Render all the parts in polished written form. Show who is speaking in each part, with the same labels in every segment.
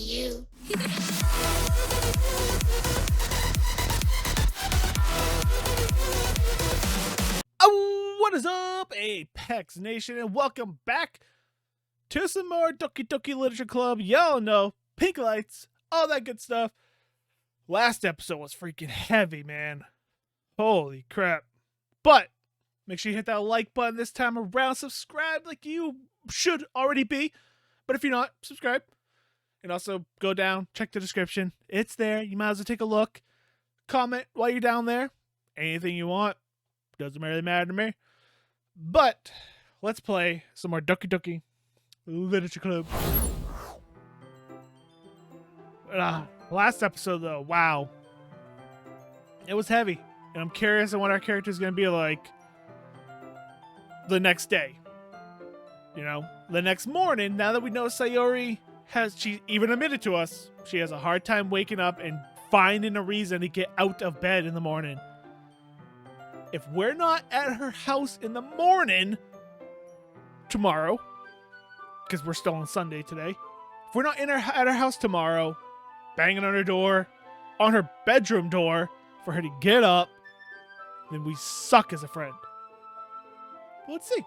Speaker 1: you.
Speaker 2: Oh, what is up, Apex Nation, and welcome back to some more Doki Doki Literature Club. Y'all know, pink lights, all that good stuff. Last episode was freaking heavy, man. Holy crap. But make sure you hit that like button this time around. Subscribe like you should already be. But if you're not, subscribe. And also go down, check the description. It's there. You might as well take a look. Comment while you're down there. Anything you want. Doesn't really matter to me. But let's play some more Doki Doki Literature Club. Last episode, though, wow. It was heavy. And I'm curious on what our character is going to be like the next day. You know, the next morning, now that we know Sayori she even admitted to us, she has a hard time waking up and finding a reason to get out of bed in the morning. If we're not at her house in the morning tomorrow, because we're still on Sunday today, if we're not at her house tomorrow, banging on her door, on her bedroom door, for her to get up, then we suck as a friend. But let's see.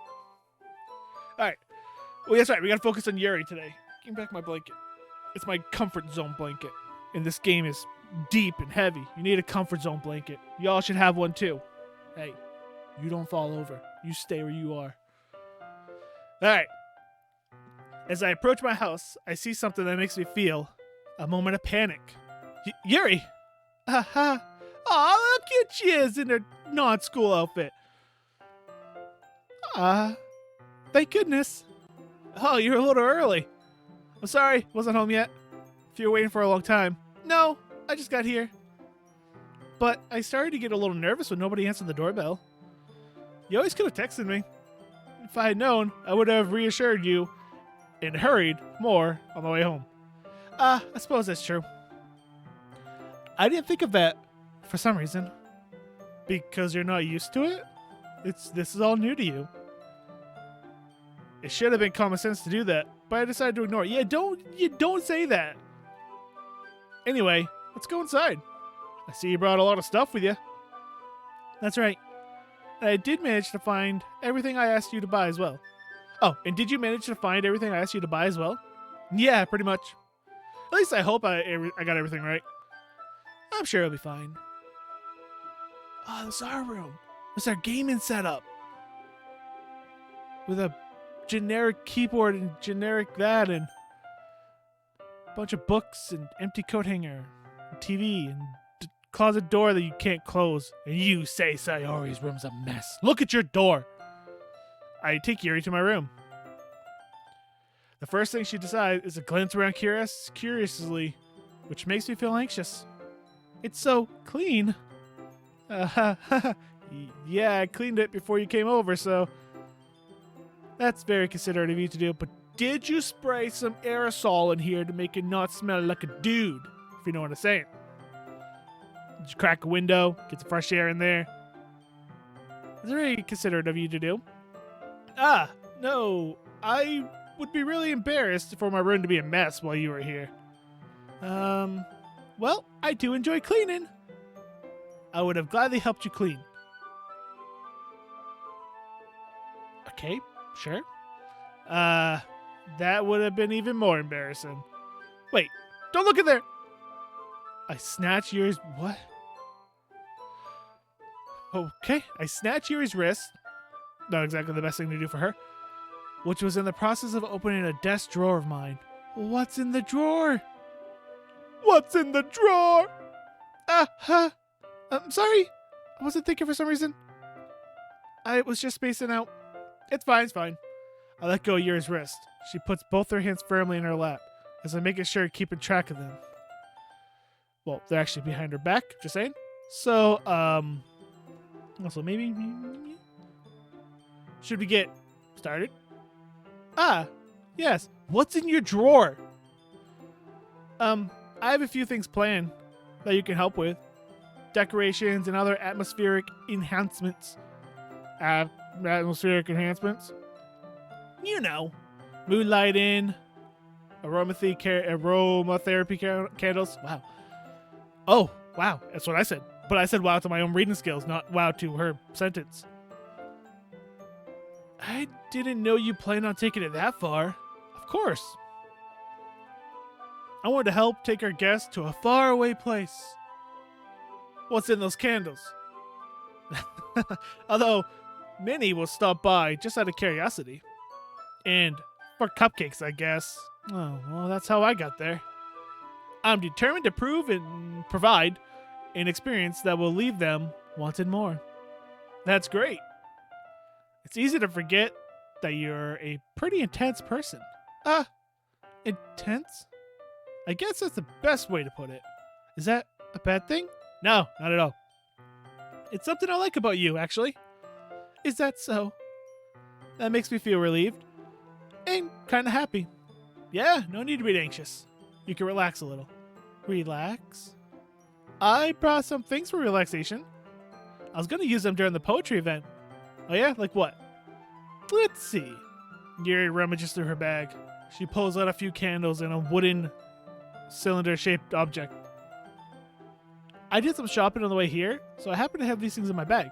Speaker 2: Alright. Well, that's right. We gotta focus on Yuri today. Give me back my blanket. It's my comfort zone blanket. And this game is deep and heavy. You need a comfort zone blanket. Y'all should have one too. Hey, you don't fall over. You stay where you are. Alright. As I approach my house, I see something that makes me feel a moment of panic. Yuri! Aha! Aw, look at she is in her non-school outfit. Thank goodness. Oh, you're a little early. I'm sorry, wasn't home yet. If you were waiting for a long time. No, I just got here. But I started to get a little nervous when nobody answered the doorbell. You always could have texted me. If I had known, I would have reassured you and hurried more on the way home. I suppose that's true. I didn't think of that for some reason. Because you're not used to it? This is all new to you. It should have been common sense to do that, but I decided to ignore it. Yeah, don't say that. Anyway, let's go inside. I see you brought a lot of stuff with you. That's right. And I did manage to find everything I asked you to buy as well. Oh, and did you manage to find everything I asked you to buy as well? Yeah, pretty much. At least I hope I got everything right. I'm sure it'll be fine. Oh, this is our room. This is our gaming setup. With a generic keyboard and generic that and a bunch of books and empty coat hanger and TV and closet door that you can't close. And you say Sayori's room's a mess. Look at your door. I take Yuri to my room. The first thing she decides is to glance around curiously, which makes me feel anxious. It's so clean. Yeah, I cleaned it before you came over, so that's very considerate of you to do. But did you spray some aerosol in here to make it not smell like a dude? If you know what I'm saying. Did you crack a window, get the fresh air in there? It's very considerate of you to do. No. I would be really embarrassed for my room to be a mess while you were here. Well, I do enjoy cleaning. I would have gladly helped you clean. Okay, sure. That would have been even more embarrassing. Wait, don't look in there! I snatch Yuri's... What? Okay, I snatch Yuri's wrist. Not exactly the best thing to do for her. Which was in the process of opening a desk drawer of mine. What's in the drawer? What's in the drawer? I'm sorry. I wasn't thinking for some reason. I was just spacing out. It's fine. I let go of Yuri's wrist. She puts both her hands firmly in her lap, as I'm making sure keeping track of them. Well, they're actually behind her back, just saying. So, also maybe... Should we get started? Yes. What's in your drawer? I have a few things planned that you can help with. Decorations and other atmospheric enhancements. Atmospheric enhancements? You know, mood lighting, aromatherapy candles. Wow. Oh, wow. That's what I said. But I said wow to my own reading skills, not wow to her sentence. I didn't know you planned on taking it that far. Of course. I wanted to help take our guests to a faraway place. What's in those candles? Although, Minnie will stop by just out of curiosity. And for cupcakes, I guess. Oh, well, that's how I got there. I'm determined to prove and provide an experience that will leave them wanting more. That's great. It's easy to forget that you're a pretty intense person. Intense? I guess that's the best way to put it. Is that a bad thing? No, not at all. It's something I like about you, actually. Is that so? That makes me feel relieved. And kind of happy. Yeah, no need to be anxious. You can relax a little. Relax? I brought some things for relaxation. I was going to use them during the poetry event. Oh yeah? Like what? Let's see. Yuri rummages through her bag. She pulls out a few candles and a wooden cylinder-shaped object. I did some shopping on the way here, so I happen to have these things in my bag.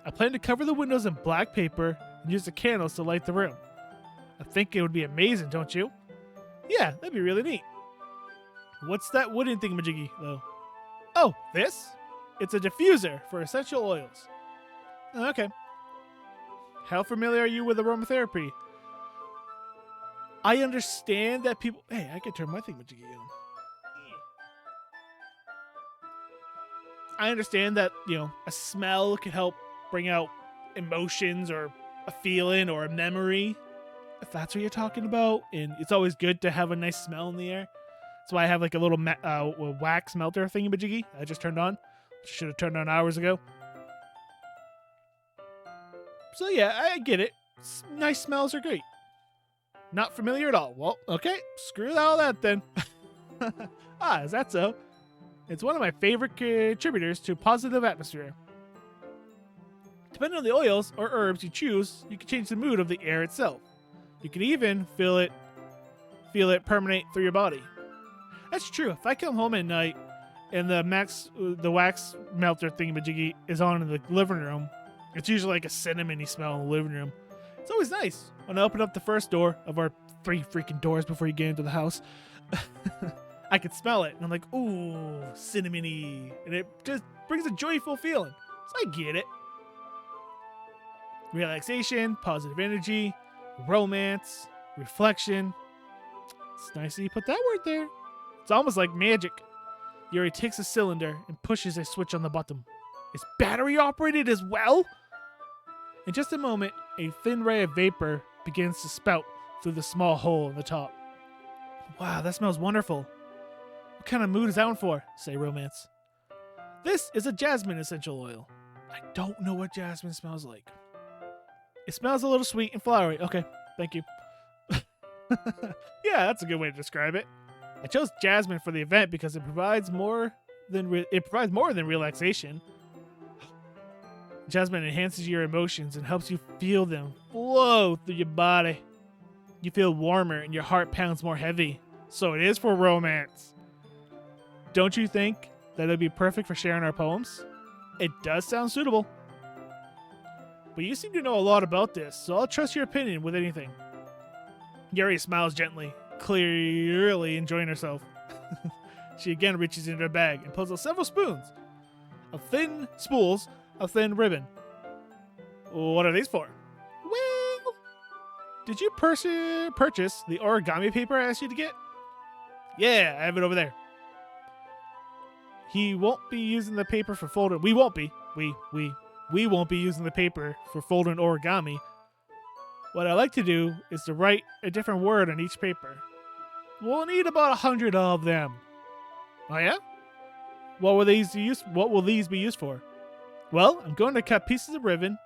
Speaker 2: I plan to cover the windows in black paper and use the candles to light the room. I think it would be amazing, don't you? Yeah, that'd be really neat. What's that wooden thingamajiggy, though? Oh, this? It's a diffuser for essential oils. Okay. How familiar are you with aromatherapy? I understand that people... Hey, I can turn my thingamajiggy on. I understand that, a smell can help bring out emotions or a feeling or a memory, if that's what you're talking about. And it's always good to have a nice smell in the air. That's why I have like a little wax melter thingamajiggy I just turned on. Should have turned on hours ago. So yeah, I get it. Nice smells are great. Not familiar at all. Well, okay. Screw all that then. Is that so? It's one of my favorite contributors to positive atmosphere. Depending on the oils or herbs you choose, you can change the mood of the air itself. You can even feel it permeate through your body. That's true. If I come home at night and the wax melter thingamajiggy is on in the living room, it's usually like a cinnamony smell in the living room. It's always nice when I open up the first door of our 3 freaking doors before you get into the house. I can smell it, and I'm like, ooh, cinnamony. And it just brings a joyful feeling. So I get it. Relaxation, positive energy, romance, reflection. It's nice that you put that word there. It's almost like magic. Yuri takes a cylinder and pushes a switch on the bottom. It's battery operated as well? In just a moment, a thin ray of vapor begins to spout through the small hole in the top. Wow, that smells wonderful. What kind of mood is that one for? Say romance. This is a jasmine essential oil. I don't know what jasmine smells like. It smells a little sweet and flowery. Okay, thank you. Yeah, that's a good way to describe it. I chose jasmine for the event because it provides more than relaxation. Jasmine enhances your emotions and helps you feel them flow through your body. You feel warmer and your heart pounds more heavy. So it is for romance. Don't you think that it would be perfect for sharing our poems? It does sound suitable. But you seem to know a lot about this, so I'll trust your opinion with anything. Yuri smiles gently, clearly enjoying herself. She again reaches into her bag and pulls out several spools of thin ribbon. What are these for? Well, did you purchase the origami paper I asked you to get? Yeah, I have it over there. He won't be using the paper for folding. We won't be. We won't be using the paper for folding origami. What I like to do is to write a different word on each paper. We'll need about 100 of them. Oh yeah? What will these be used for? Well, I'm going to cut pieces of ribbon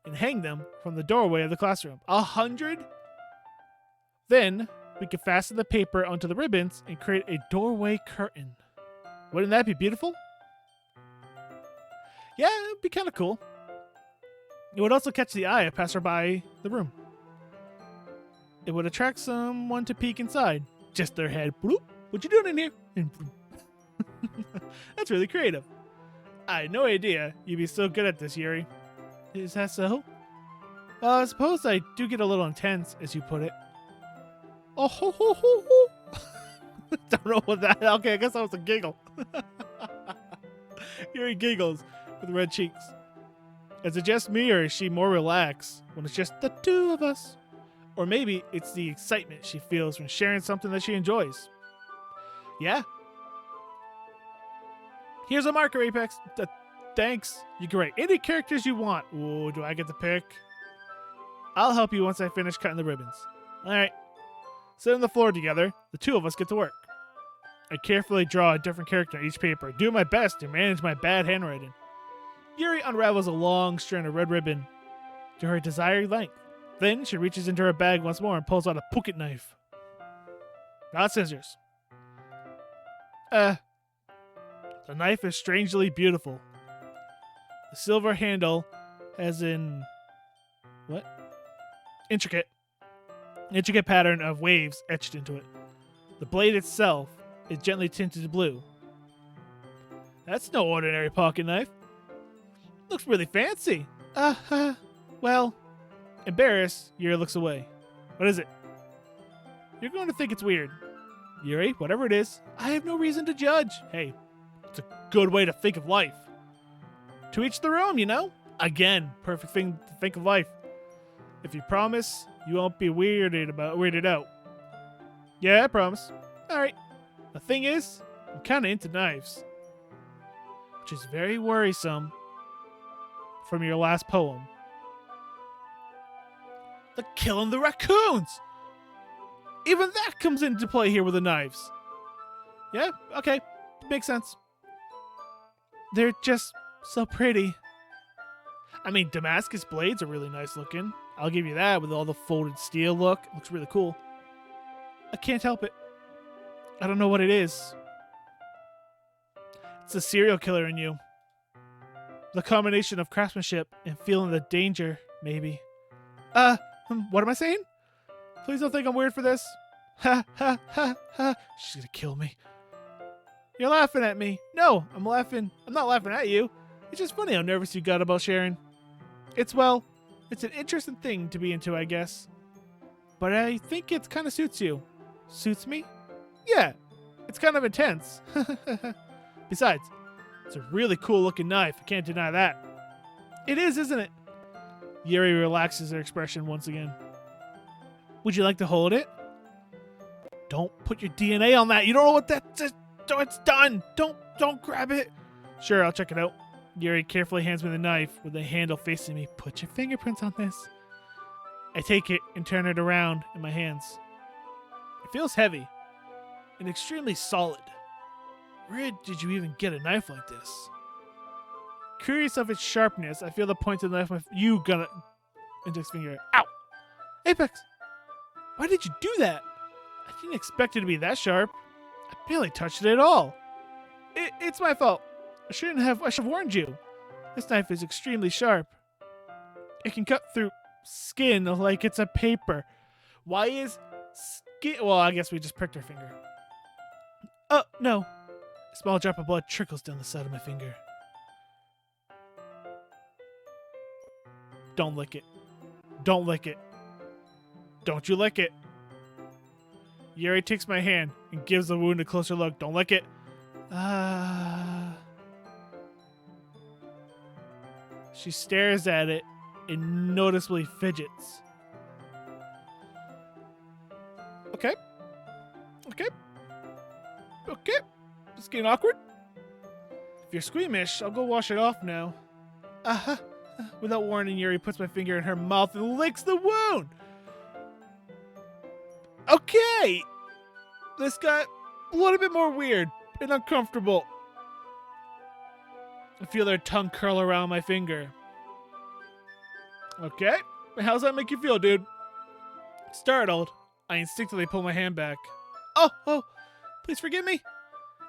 Speaker 2: and hang them from the doorway of the classroom. 100? Then we can fasten the paper onto the ribbons and create a doorway curtain. Wouldn't that be beautiful? Yeah, it'd be kind of cool. It would also catch the eye of passerby the room. It would attract someone to peek inside. just their head. Bloop. What you doing in here? And that's really creative. I had no idea you'd be so good at this, Yuri. Is that so? Well, I suppose I do get a little intense, as you put it. Oh, ho, ho, ho, ho. Don't know what that... Okay, I guess that was a giggle. Yuri giggles with red cheeks. Is it just me, or is she more relaxed when it's just the two of us? Or maybe it's the excitement she feels from sharing something that she enjoys. Yeah? Here's a marker, Apex. Thanks. You can write any characters you want. Ooh, do I get to pick? I'll help you once I finish cutting the ribbons. Alright. Sit on the floor together. The two of us get to work. I carefully draw a different character on each paper, do my best to manage my bad handwriting. Yuri unravels a long strand of red ribbon to her desired length. Then she reaches into her bag once more and pulls out a pocket knife. Not scissors. The knife is strangely beautiful. The silver handle has an... what? Intricate pattern of waves etched into it. The blade itself is gently tinted blue. That's no ordinary pocket knife. Looks really fancy. Well, embarrassed, Yuri looks away. What is it? You're going to think it's weird. Yuri, whatever it is, I have no reason to judge. Hey, it's a good way to think of life. To each their own, you know? Again, perfect thing to think of life. If you promise, you won't be weirded out. Yeah, I promise. Alright. The thing is, I'm kind of into knives. Which is very worrisome from your last poem. The killing the raccoons! Even that comes into play here with the knives. Yeah, okay. Makes sense. They're just so pretty. I mean, Damascus blades are really nice looking. I'll give you that with all the folded steel look. It looks really cool. I can't help it. I don't know what it is. It's a serial killer in you. The combination of craftsmanship and feeling the danger, maybe. What am I saying? Please don't think I'm weird for this. Ha, ha, ha, ha. She's gonna kill me. You're laughing at me. No, I'm laughing. I'm not laughing at you. It's just funny how nervous you got about sharing. It's an interesting thing to be into, I guess. But I think it kind of suits you. Suits me? Yeah, it's kind of intense. Besides, it's a really cool looking knife. I can't deny that. It is, isn't it? Yuri relaxes her expression once again. Would you like to hold it? Don't put your DNA on that. You don't know what that's. It's done. Don't grab it. Sure, I'll check it out. Yuri carefully hands me the knife with the handle facing me. Put your fingerprints on this. I take it and turn it around in my hands. It feels heavy and extremely solid. Where did you even get a knife like this? Curious of its sharpness, I feel the point of the knife. You gonna index finger. Ow! Apex! Why did you do that? I didn't expect it to be that sharp. I barely touched it at all. It's my fault. I should have warned you. This knife is extremely sharp. It can cut through skin like it's a paper. Why is skin... Well, I guess we just pricked our finger. Oh, no. A small drop of blood trickles down the side of my finger. Don't lick it. Don't lick it. Don't you lick it. Yuri takes my hand and gives the wound a closer look. Don't lick it. She stares at it and noticeably fidgets. Okay. It's getting awkward. If you're squeamish, I'll go wash it off now. Without warning, Yuri puts my finger in her mouth and licks the wound. Okay. This got a little bit more weird and uncomfortable. I feel their tongue curl around my finger. Okay. How's that make you feel, dude? Startled, I instinctively pull my hand back. Oh, please forgive me.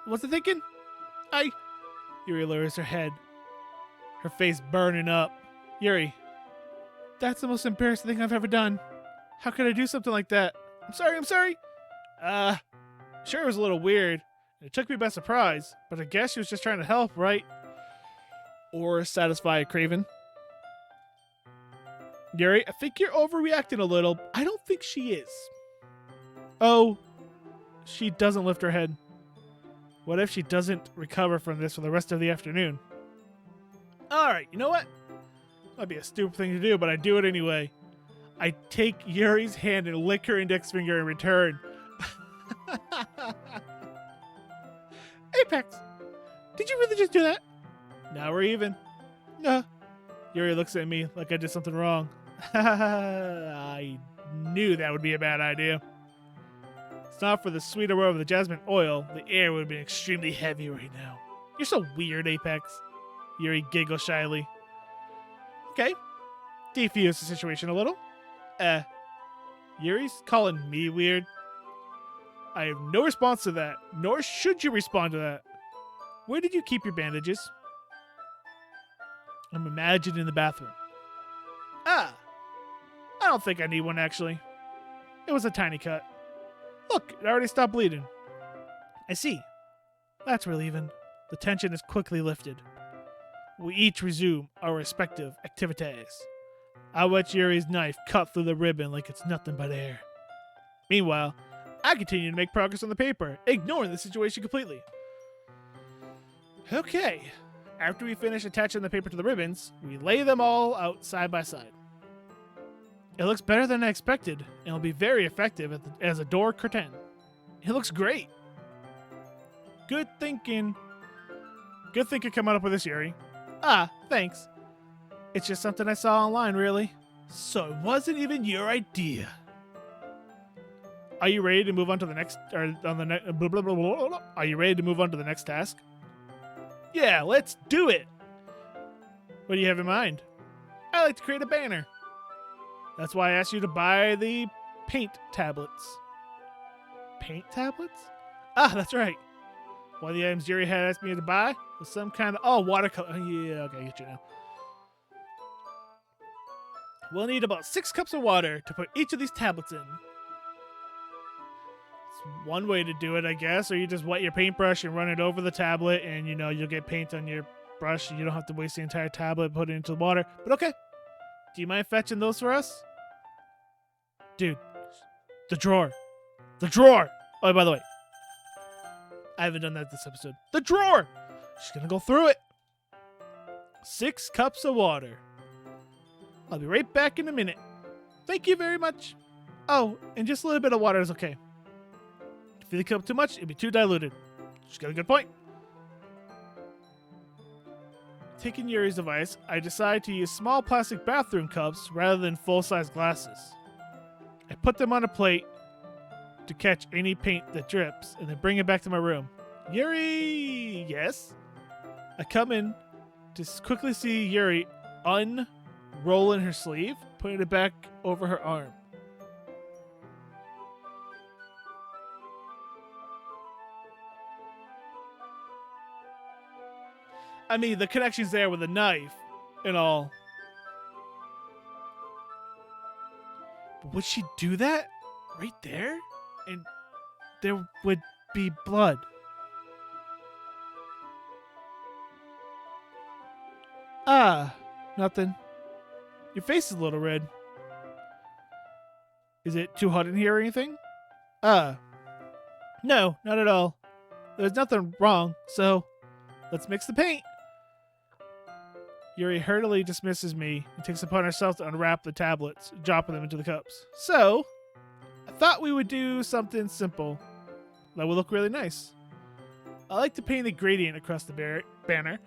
Speaker 2: I wasn't thinking. Yuri lowers her head, her face burning up. Yuri, that's the most embarrassing thing I've ever done. How could I do something like that? I'm sorry. Sure, it was a little weird. It took me by surprise, but I guess she was just trying to help, right? Or satisfy a craving. Yuri, I think you're overreacting a little. I don't think she is. Oh, she doesn't lift her head. What if she doesn't recover from this for the rest of the afternoon? Alright, you know what? Might be a stupid thing to do, but I do it anyway. I take Yuri's hand and lick her index finger in return. Apex, did you really just do that? Now we're even. No. Yuri looks at me like I did something wrong. I knew that would be a bad idea. It's not for the sweet aroma of the jasmine oil, the air would have been extremely heavy right now. You're so weird, Apex. Yuri giggles shyly. Okay. Defuse the situation a little. Yuri's calling me weird? I have no response to that, nor should you respond to that. Where did you keep your bandages? I'm imagining the bathroom. I don't think I need one, actually. It was a tiny cut. Look, it already stopped bleeding. I see. That's relieving. The tension is quickly lifted. We each resume our respective activities. I watch Yuri's knife cut through the ribbon like it's nothing but air. Meanwhile, I continue to make progress on the paper, ignoring the situation completely. Okay. After we finish attaching the paper to the ribbons, we lay them all out side by side. It looks better than I expected, and will be very effective as a door curtain. It looks great. Good thinking. Good thinking coming up with this, Yuri. Thanks. It's just something I saw online, really. So it wasn't even your idea. Are you ready to move on to the next, Are you ready to move on to the next task? Yeah, let's do it. What do you have in mind? I like to create a banner. That's why I asked you to buy the paint tablets. Paint tablets? That's right. One of the items Yuri had asked me to buy was some kind of... watercolor. Yeah, okay, I get you now. We'll need about 6 cups of water to put each of these tablets in. It's one way to do it, I guess, or you just wet your paintbrush and run it over the tablet, and, you'll get paint on your brush, and you don't have to waste the entire tablet and put it into the water. But okay. Do you mind fetching those for us? Dude, the drawer. The drawer! Oh, by the way, I haven't done that this episode. The drawer! She's gonna go through it. 6 cups of water. I'll be right back in a minute. Thank you very much. Oh, and just a little bit of water is okay. If you come too much, it'd be too diluted. She's got a good point. Taking Yuri's advice, I decided to use small plastic bathroom cups rather than full-size glasses. I put them on a plate to catch any paint that drips and then bring it back to my room. Yuri! Yes? I come in to quickly see Yuri unrolling her sleeve, putting it back over her arm. I mean, the connection's there with the knife and all. But would she do that right there? And there would be blood. Nothing. Your face is a little red. Is it too hot in here or anything? No, not at all. There's nothing wrong, so let's mix the paint. Yuri heartily dismisses me and takes upon herself to unwrap the tablets, dropping them into the cups. So, I thought we would do something simple that would look really nice. I like to paint a gradient across the banner,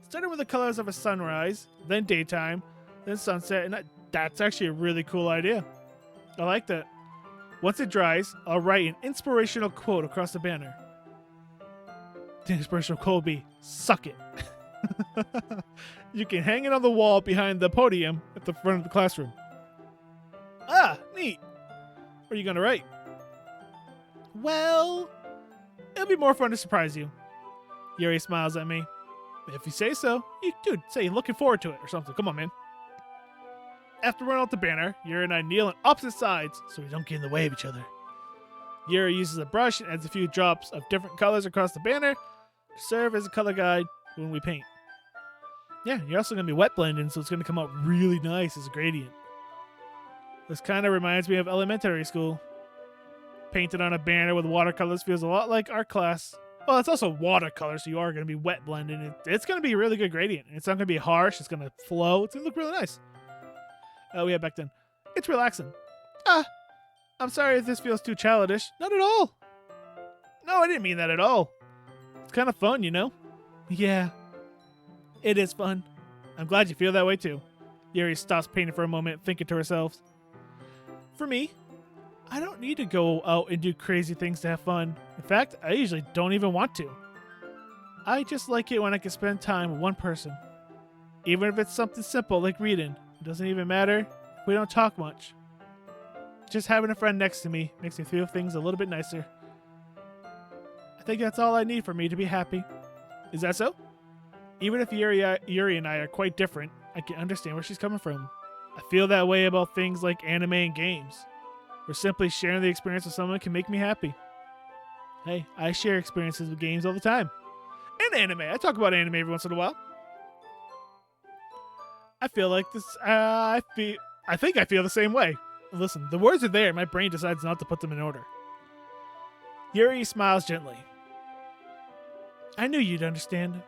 Speaker 2: starting with the colors of a sunrise, then daytime, then sunset, and that's actually a really cool idea. I like that. Once it dries, I'll write an inspirational quote across the banner. The inspirational quote will be, "Suck it." You can hang it on the wall behind the podium at the front of the classroom. Neat. What are you going to write? Well, it'll be more fun to surprise you. Yuri smiles at me. If you say so, dude, say looking forward to it or something. Come on, man. After running out the banner, Yuri and I kneel on opposite sides so we don't get in the way of each other. Yuri uses a brush and adds a few drops of different colors across the banner to serve as a color guide when we paint. Yeah, you're also going to be wet blending, so it's going to come out really nice as a gradient. This kind of reminds me of elementary school. Painted on a banner with watercolors feels a lot like art class. Well, it's also watercolor, so you are going to be wet blending. It's going to be a really good gradient. It's not going to be harsh. It's going to flow. It's going to look really nice. Oh, yeah, back then. It's relaxing. I'm sorry if this feels too childish. Not at all. No, I didn't mean that at all. It's kind of fun, you know? Yeah, it is fun. I'm glad you feel that way, too. Yuri stops painting for a moment, thinking to herself. For me, I don't need to go out and do crazy things to have fun. In fact, I usually don't even want to. I just like it when I can spend time with one person. Even if it's something simple like reading. It doesn't even matter if we don't talk much. Just having a friend next to me makes me feel things a little bit nicer. I think that's all I need for me to be happy. Is that so? Even if Yuri and I are quite different, I can understand where she's coming from. I feel that way about things like anime and games. Where simply sharing the experience with someone can make me happy. Hey, I share experiences with games all the time. And anime. I talk about anime every once in a while. I feel like this. I think I feel the same way. Listen, the words are there. My brain decides not to put them in order. Yuri smiles gently. I knew you'd understand.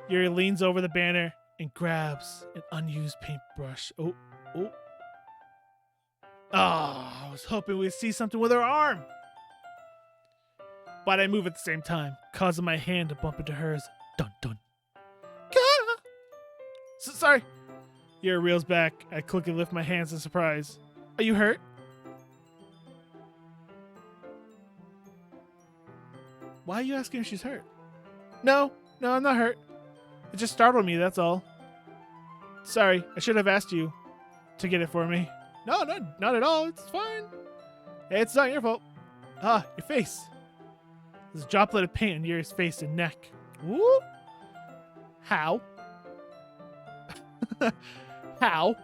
Speaker 2: Yuri leans over the banner and grabs an unused paintbrush. Oh. I was hoping we'd see something with her arm. But I move at the same time, causing my hand to bump into hers. Dun dun. Sorry. Yuri reels back. I quickly lift my hands in surprise. Are you hurt? Why are you asking if she's hurt? No, I'm not hurt. It just startled me, that's all. Sorry, I should have asked you to get it for me. No, not at all. It's fine. Hey, it's not your fault. Your face. There's a droplet of paint on Yuri's face and neck. Woo! How? How?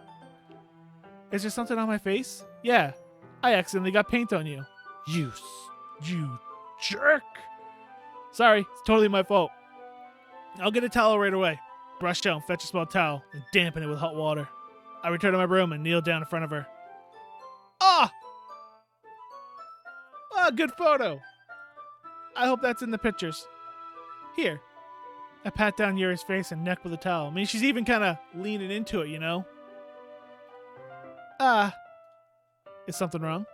Speaker 2: Is there something on my face? Yeah, I accidentally got paint on you. You jerk. Sorry, it's totally my fault. I'll get a towel right away. Brush down, fetch a small towel, and dampen it with hot water. I return to my room and kneel down in front of her. Good photo. I hope that's in the pictures. Here. I pat down Yuri's face and neck with a towel. I mean, she's even kind of leaning into it, you know? Is something wrong?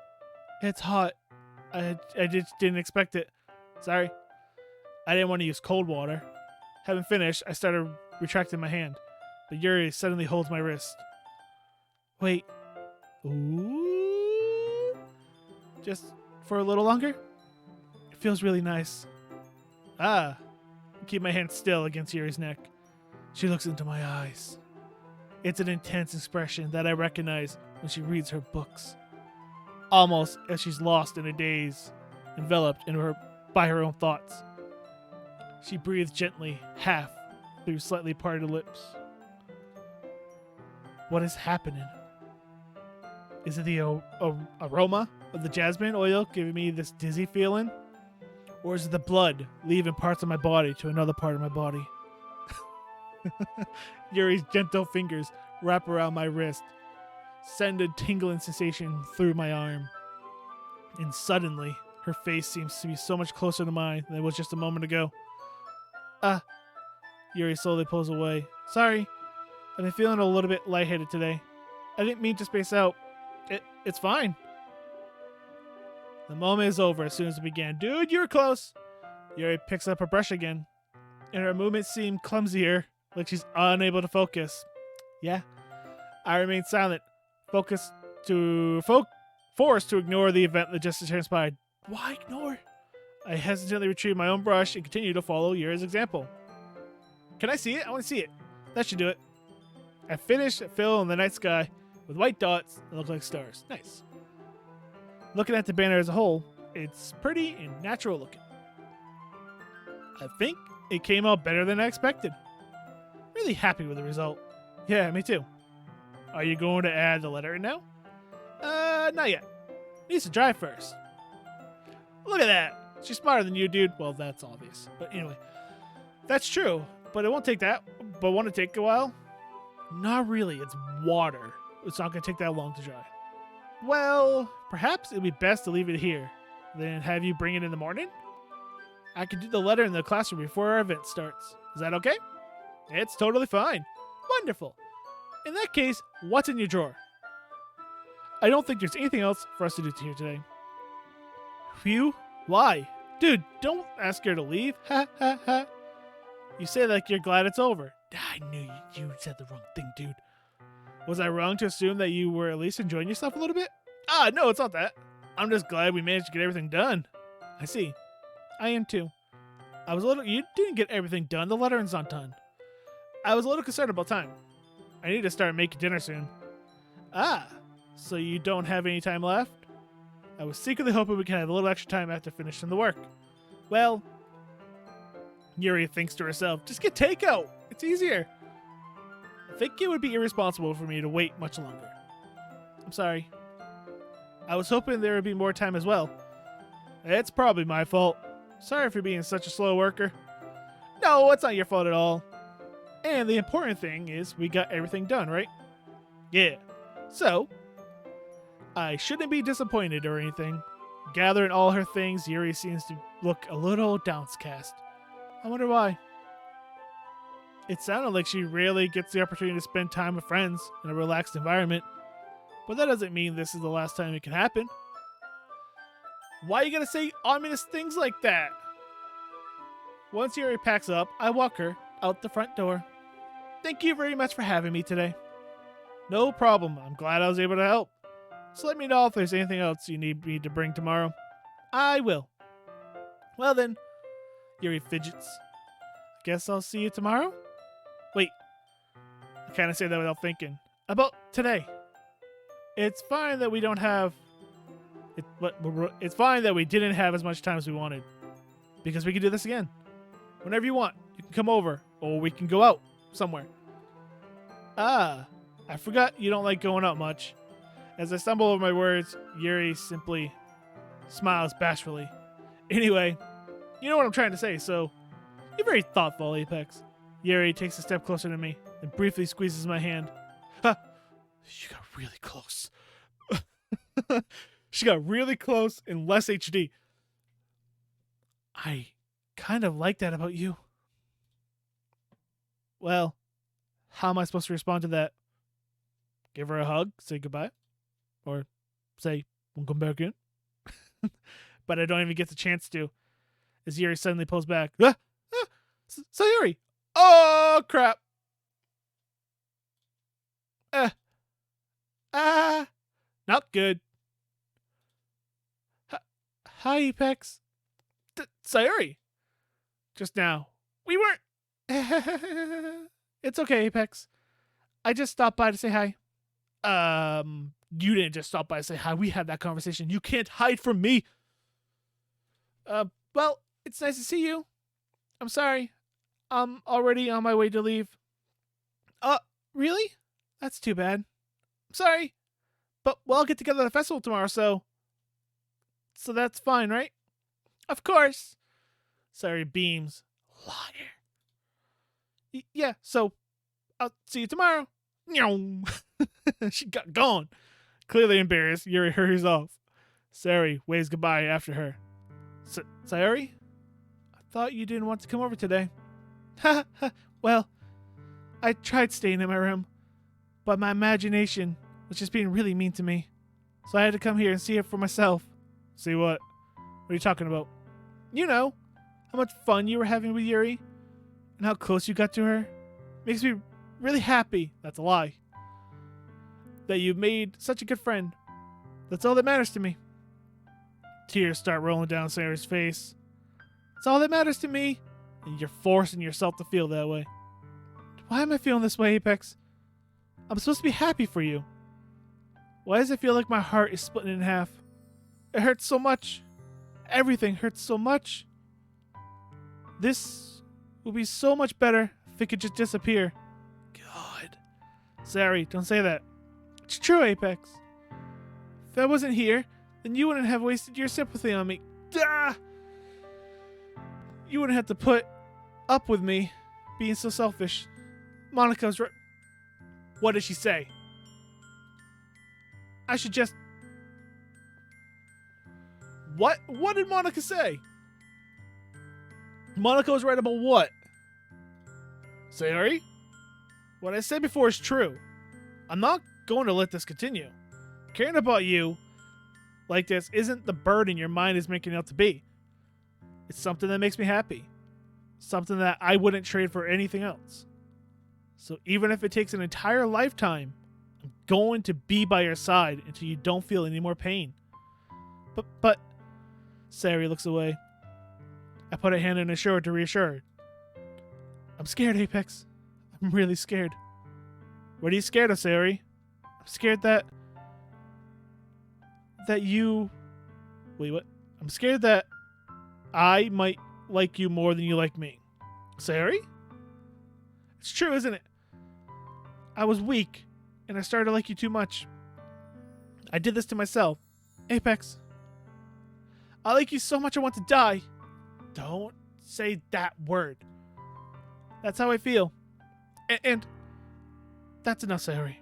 Speaker 2: It's hot. I just didn't expect it. Sorry. I didn't want to use cold water. Having finished, I started retracting my hand, but Yuri suddenly holds my wrist. Wait. Ooh. Just for a little longer? It feels really nice. I keep my hand still against Yuri's neck. She looks into my eyes. It's an intense expression that I recognize when she reads her books. Almost as she's lost in a daze, enveloped by her own thoughts. She breathes gently, half through slightly parted lips. What is happening? Is it the aroma of the jasmine oil giving me this dizzy feeling? Or is it the blood leaving parts of my body to another part of my body? Yuri's gentle fingers wrap around my wrist, send a tingling sensation through my arm. And suddenly, her face seems to be so much closer to mine than it was just a moment ago. Yuri slowly pulls away. Sorry, I've been feeling a little bit lightheaded today. I didn't mean to space out. It's fine. The moment is over as soon as it began. Dude, you were close. Yuri picks up her brush again, and her movements seem clumsier, like she's unable to focus. Yeah, I remain silent, forced to ignore the event that just transpired. Why ignore? I hesitantly retrieve my own brush and continue to follow Yuri's example. Can I see it? I want to see it. That should do it. I finish fill in the night sky with white dots that look like stars. Nice. Looking at the banner as a whole, it's pretty and natural looking. I think it came out better than I expected. Really happy with the result. Yeah, me too. Are you going to add the letter in now? Not yet. Needs to dry first. Look at that. She's smarter than you, dude. Well, that's obvious. But anyway, that's true. But it won't take that. But won't it take a while? Not really. It's water. It's not going to take that long to dry. Well, perhaps it would be best to leave it here. Then have you bring it in the morning? I could do the letter in the classroom before our event starts. Is that okay? It's totally fine. Wonderful. In that case, what's in your drawer? I don't think there's anything else for us to do here today. Phew? Why? Dude, don't ask her to leave. Ha ha ha. You say like you're glad it's over. I knew you said the wrong thing, dude. Was I wrong to assume that you were at least enjoying yourself a little bit? No, it's not that. I'm just glad we managed to get everything done. I see. I am too. You didn't get everything done. The lettering's not done. I was a little concerned about time. I need to start making dinner soon. So you don't have any time left? I was secretly hoping we could have a little extra time after finishing the work. Well, Yuri thinks to herself, just get takeout. It's easier. I think it would be irresponsible for me to wait much longer. I'm sorry. I was hoping there would be more time as well. It's probably my fault. Sorry for being such a slow worker. No, it's not your fault at all. And the important thing is we got everything done, right? Yeah. So, I shouldn't be disappointed or anything. Gathering all her things, Yuri seems to look a little downcast. I wonder why. It sounded like she rarely gets the opportunity to spend time with friends in a relaxed environment. But that doesn't mean this is the last time it can happen. Why you gotta say ominous things like that? Once Yuri packs up, I walk her out the front door. Thank you very much for having me today. No problem. I'm glad I was able to help. So let me know if there's anything else you need me to bring tomorrow. I will. Well then, Yuri fidgets. Guess I'll see you tomorrow? Wait. I kind of say that without thinking. About today. It's fine that we don't have... It's fine that we didn't have as much time as we wanted. Because we can do this again. Whenever you want. You can come over. Or we can go out. Somewhere. I forgot you don't like going out much. As I stumble over my words, Yuri simply smiles bashfully. Anyway, you know what I'm trying to say, so you're very thoughtful, Apex. Yuri takes a step closer to me and briefly squeezes my hand. She got really close. She got really close in less HD. I kind of like that about you. Well, how am I supposed to respond to that? Give her a hug, say goodbye, or say, we'll come back in. But I don't even get the chance to, as Yuri suddenly pulls back. Sayuri! Oh, crap! Not good. Hi, Apex. Sayuri! Just now. We weren't... It's okay, Apex. I just stopped by to say hi. You didn't just stop by to say hi. We had that conversation. You can't hide from me. Well, it's nice to see you. I'm sorry. I'm already on my way to leave. Really? That's too bad. I'm sorry. But we'll all get together at the festival tomorrow, so that's fine, right? Of course. Sorry, beams. Liar. Yeah, so I'll see you tomorrow. She got gone. Clearly embarrassed, Yuri hurries off. Sayuri waves goodbye after her. Sayuri? I thought you didn't want to come over today. Well, I tried staying in my room, but my imagination was just being really mean to me. So I had to come here and see it for myself. See what? What are you talking about? You know, how much fun you were having with Yuri, and how close you got to her. Makes me really happy. That's a lie. That you made such a good friend. That's all that matters to me. Tears start rolling down Sayuri's face. It's all that matters to me, and you're forcing yourself to feel that way. Why am I feeling this way, Apex? I'm supposed to be happy for you. Why does it feel like my heart is splitting in half? It hurts so much. Everything hurts so much. This would be so much better if it could just disappear. God. Sayuri, don't say that. It's true, Apex. If I wasn't here, then you wouldn't have wasted your sympathy on me. Ah! You wouldn't have to put up with me being so selfish. Monika's right. What did she say? I should just... What? What did Monika say? Monika was right about what? Sayori? What I said before is true. I'm not going to let this continue. Caring about you like this isn't the burden your mind is making it out to be. It's something that makes me happy. Something that I wouldn't trade for anything else. So even if it takes an entire lifetime, I'm going to be by your side until you don't feel any more pain. But, Sayori looks away. I put a hand on his shoulder to reassure her. I'm scared, Apex. I'm really scared. What are you scared of, Sayori? I'm scared that you... Wait, what? I'm scared that I might like you more than you like me. Sayori? It's true, isn't it? I was weak, and I started to like you too much. I did this to myself. Apex. I like you so much I want to die. Don't say that word. That's how I feel. And that's enough, Sayori.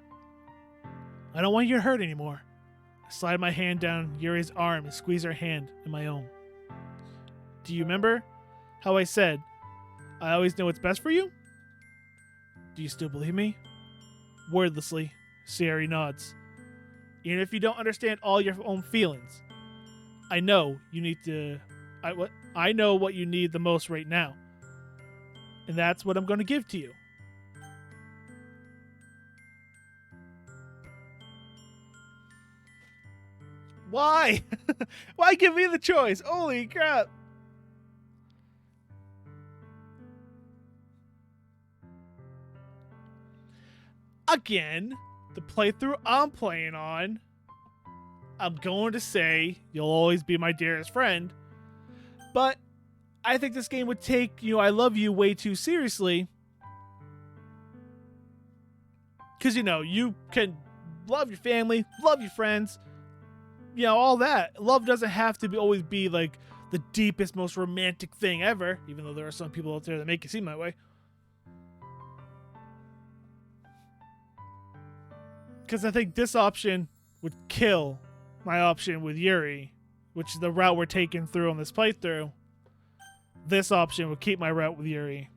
Speaker 2: I don't want you to hurt anymore. I slide my hand down Yuri's arm and squeeze her hand in my own. Do you remember how I said, I always know what's best for you? Do you still believe me? Wordlessly, Sayori nods. Even if you don't understand all your own feelings, I know you need to... I know what you need the most right now. And that's what I'm going to give to you. Why? Why give me the choice? Holy crap. Again, the playthrough I'm playing on, I'm going to say you'll always be my dearest friend. But I think this game would take, I love you way too seriously. Because, you can love your family, love your friends, all that. Love doesn't have to always be like the deepest, most romantic thing ever, even though there are some people out there that make it seem that way. Because I think this option would kill my option with Yuri, which is the route we're taking through on this playthrough. This option would keep my route with Yuri.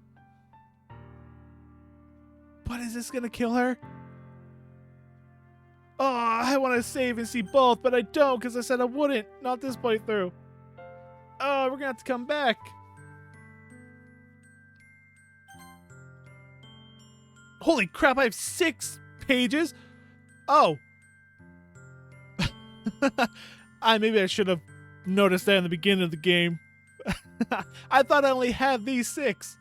Speaker 2: But is this going to kill her? Oh, I want to save and see both, but I don't because I said I wouldn't. Not this playthrough. Oh, we're going to have to come back. Holy crap, I have 6 pages? Oh. Maybe I should have noticed that in the beginning of the game. I thought I only had these 6.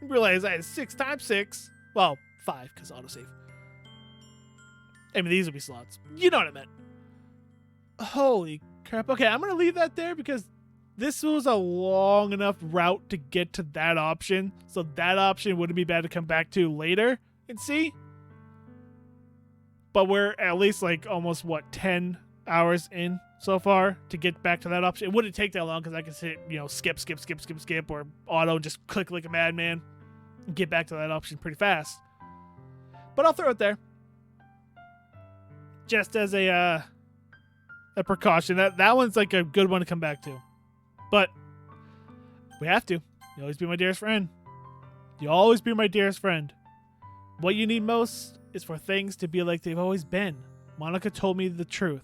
Speaker 2: I realized I had 6 times 6. Well, 5 because autosave. I mean, these will be slots. You know what I meant. Holy crap. Okay, I'm going to leave that there because this was a long enough route to get to that option. So that option wouldn't be bad to come back to later and see. But we're at least like almost, 10 hours in so far to get back to that option. It wouldn't take that long because I can hit, skip, or auto and just click like a madman and get back to that option pretty fast. But I'll throw it there. Just as a precaution. That one's like a good one to come back to. But we have to. You always be my dearest friend. You always be my dearest friend. What you need most is for things to be like they've always been. Monika told me the truth.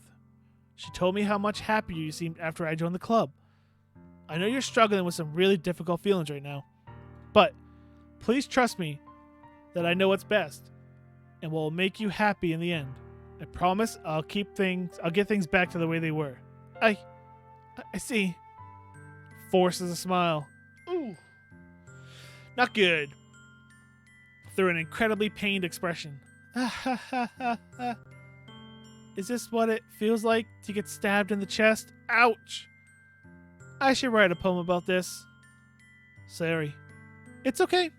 Speaker 2: She told me how much happier you seemed after I joined the club. I know you're struggling with some really difficult feelings right now. But please trust me that I know what's best and will make you happy in the end. I promise I'll get things back to the way they were. I see. Forces a smile. Ooh. Not good. Through an incredibly pained expression. Is this what it feels like to get stabbed in the chest? Ouch. I should write a poem about this. Sayori. It's okay.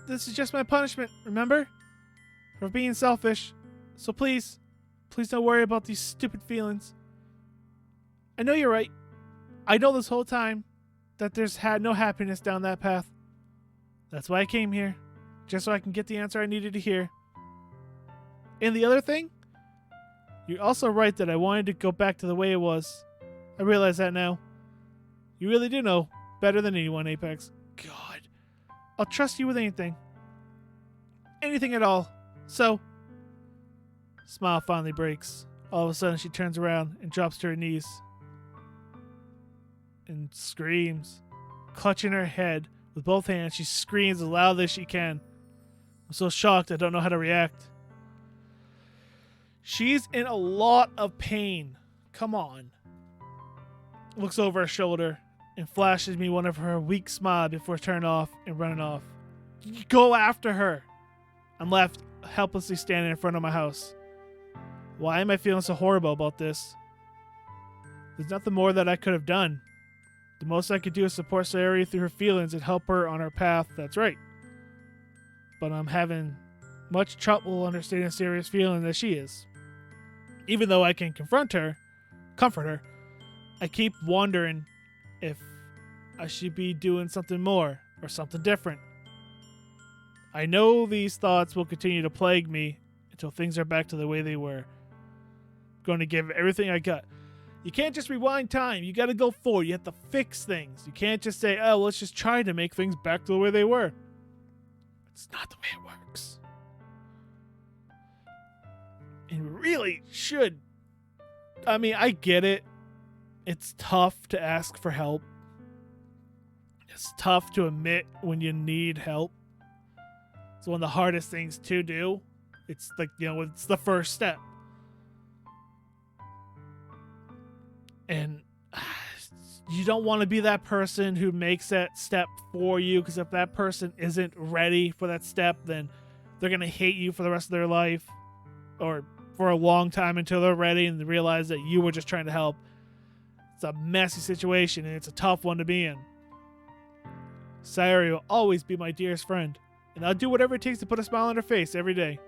Speaker 2: This is just my punishment, remember? For being selfish. So please don't worry about these stupid feelings. I know you're right. I know this whole time that there's had no happiness down that path. That's why I came here, just so I can get the answer I needed to hear. And the other thing, you're also right that I wanted to go back to the way it was. I realize that now. You really do know better than anyone, Apex. God. I'll trust you with anything. Anything at all. So, smile finally breaks. All of a sudden, she turns around and drops to her knees. And screams. Clutching her head with both hands, she screams as loudly as she can. I'm so shocked I don't know how to react. She's in a lot of pain. Come on. Looks over her shoulder and flashes me one of her weak smiles before turning off and running off. Go after her. I'm left helplessly standing in front of my house. Why am I feeling so horrible about this? There's nothing more that I could have done. The most I could do is support Sayori through her feelings and help her on her path. That's right. But I'm having much trouble understanding Sayori's feeling as she is. Even though I can comfort her, I keep wondering if I should be doing something more or something different. I know these thoughts will continue to plague me until things are back to the way they were. I'm going to give everything I got. You can't just rewind time. You got to go forward. You have to fix things. You can't just say, oh, let's just try to make things back to the way they were. It's not the way it works. And really should. I mean, I get it. It's tough to ask for help. It's tough to admit when you need help. It's one of the hardest things to do. It's like, it's the first step. And you don't want to be that person who makes that step for you, because if that person isn't ready for that step, then they're going to hate you for the rest of their life, or for a long time until they're ready and they realize that you were just trying to help. It's a messy situation, and it's a tough one to be in. Sayori will always be my dearest friend, and I'll do whatever it takes to put a smile on her face every day.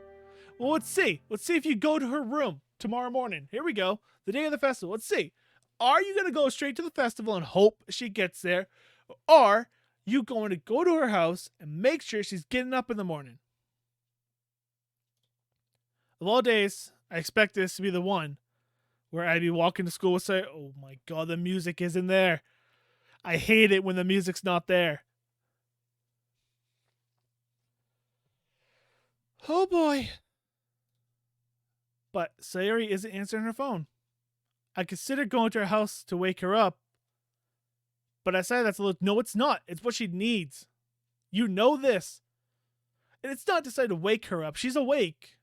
Speaker 2: Well, let's see. Let's see if you go to her room tomorrow morning. Here we go. The day of the festival. Let's see. Are you going to go straight to the festival and hope she gets there? Or are you going to go to her house and make sure she's getting up in the morning? Of all days, I expect this to be the one where I'd be walking to school and say, oh my God, the music isn't there. I hate it when the music's not there. Oh boy. But Sayori isn't answering her phone. I considered going to her house to wake her up, but I said that's a little. No, it's not. It's what she needs. You know this. And it's not to say to wake her up. She's awake.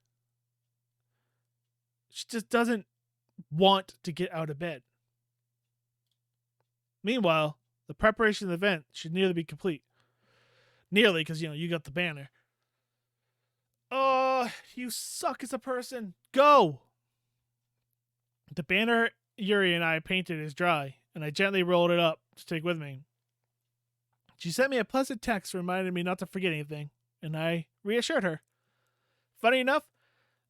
Speaker 2: She just doesn't want to get out of bed. Meanwhile, the preparation of the event should nearly be complete. Nearly, because, you got the banner. Oh, you suck as a person. Go! The banner Yuri and I painted is dry, and I gently rolled it up to take with me. She sent me a pleasant text reminding me not to forget anything, and I reassured her. Funny enough,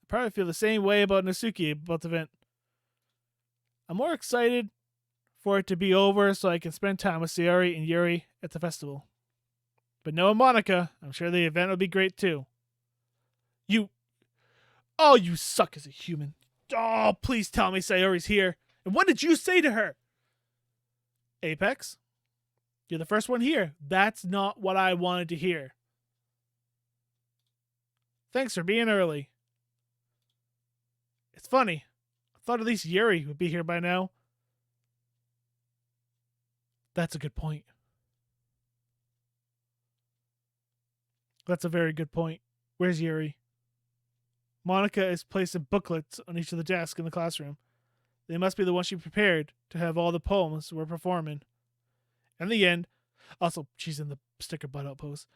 Speaker 2: I probably feel the same way about Natsuki about the event. I'm more excited for it to be over so I can spend time with Sayori and Yuri at the festival. But knowing Monica, I'm sure the event will be great too. You suck as a human. Oh, please tell me Sayori's here. And what did you say to her? Apex, you're the first one here. That's not what I wanted to hear. Thanks for being early. It's funny. I thought at least Yuri would be here by now. That's a good point. That's a very good point. Where's Yuri? Monica is placing booklets on each of the desks in the classroom. They must be the ones she prepared to have all the poems we're performing. In the end, also, she's in the sticker butt out post.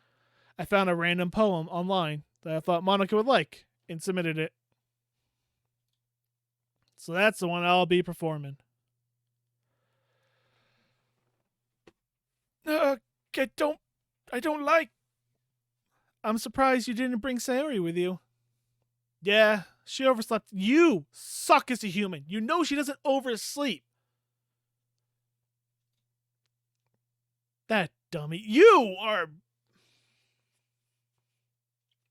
Speaker 2: I found a random poem online that I thought Monica would like and submitted it. So that's the one I'll be performing. I don't like. I'm surprised you didn't bring Sayori with you. Yeah, she overslept. You suck as a human. You know she doesn't oversleep. That dummy. You are...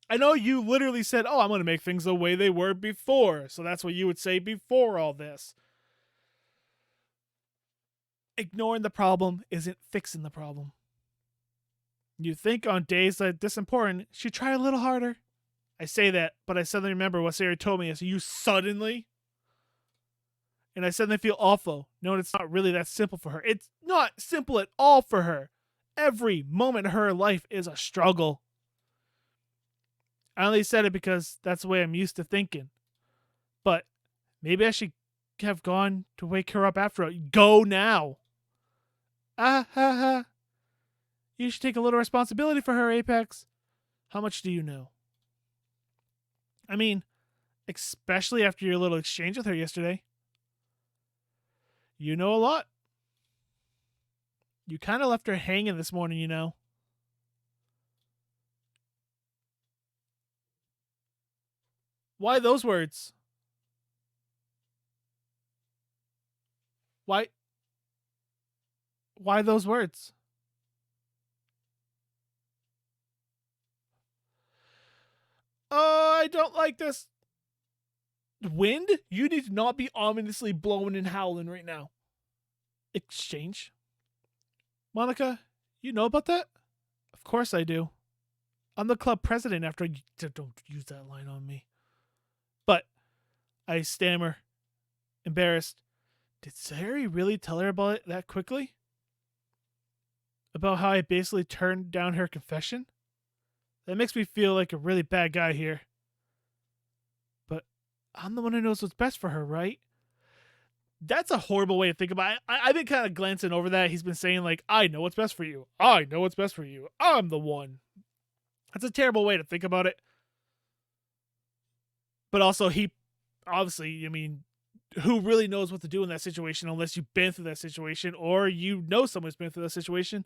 Speaker 2: I know you literally said, oh, I'm going to make things the way they were before. So that's what you would say before all this. Ignoring the problem isn't fixing the problem. You think on days that this important, she'd try a little harder. I say that, but I suddenly remember what Sarah told me. You suddenly? And I suddenly feel awful, knowing it's not really that simple for her. It's not simple at all for her. Every moment of her life is a struggle. I only said it because that's the way I'm used to thinking. But maybe I should have gone to wake her up after all. Go now. Ah ha ha. You should take a little responsibility for her, Apex. How much do you know? I mean, especially after your little exchange with her yesterday. You know a lot. You kind of left her hanging this morning, you know. Why those words? Why those words? Oh, I don't like this. Wind? You need to not be ominously blowing and howling right now. Exchange? Monica, you know about that? Of course I do. I'm the club president after you... Don't use that line on me. But I stammer, embarrassed. Did Sayori really tell her about it that quickly? About how I basically turned down her confession? That makes me feel like a really bad guy here. But I'm the one who knows what's best for her, right? That's a horrible way to think about it. I've been kind of glancing over that. He's been saying, like, I know what's best for you. I know what's best for you. I'm the one. That's a terrible way to think about it. But also, he obviously, I mean, who really knows what to do in that situation unless you've been through that situation or you know someone who's been through that situation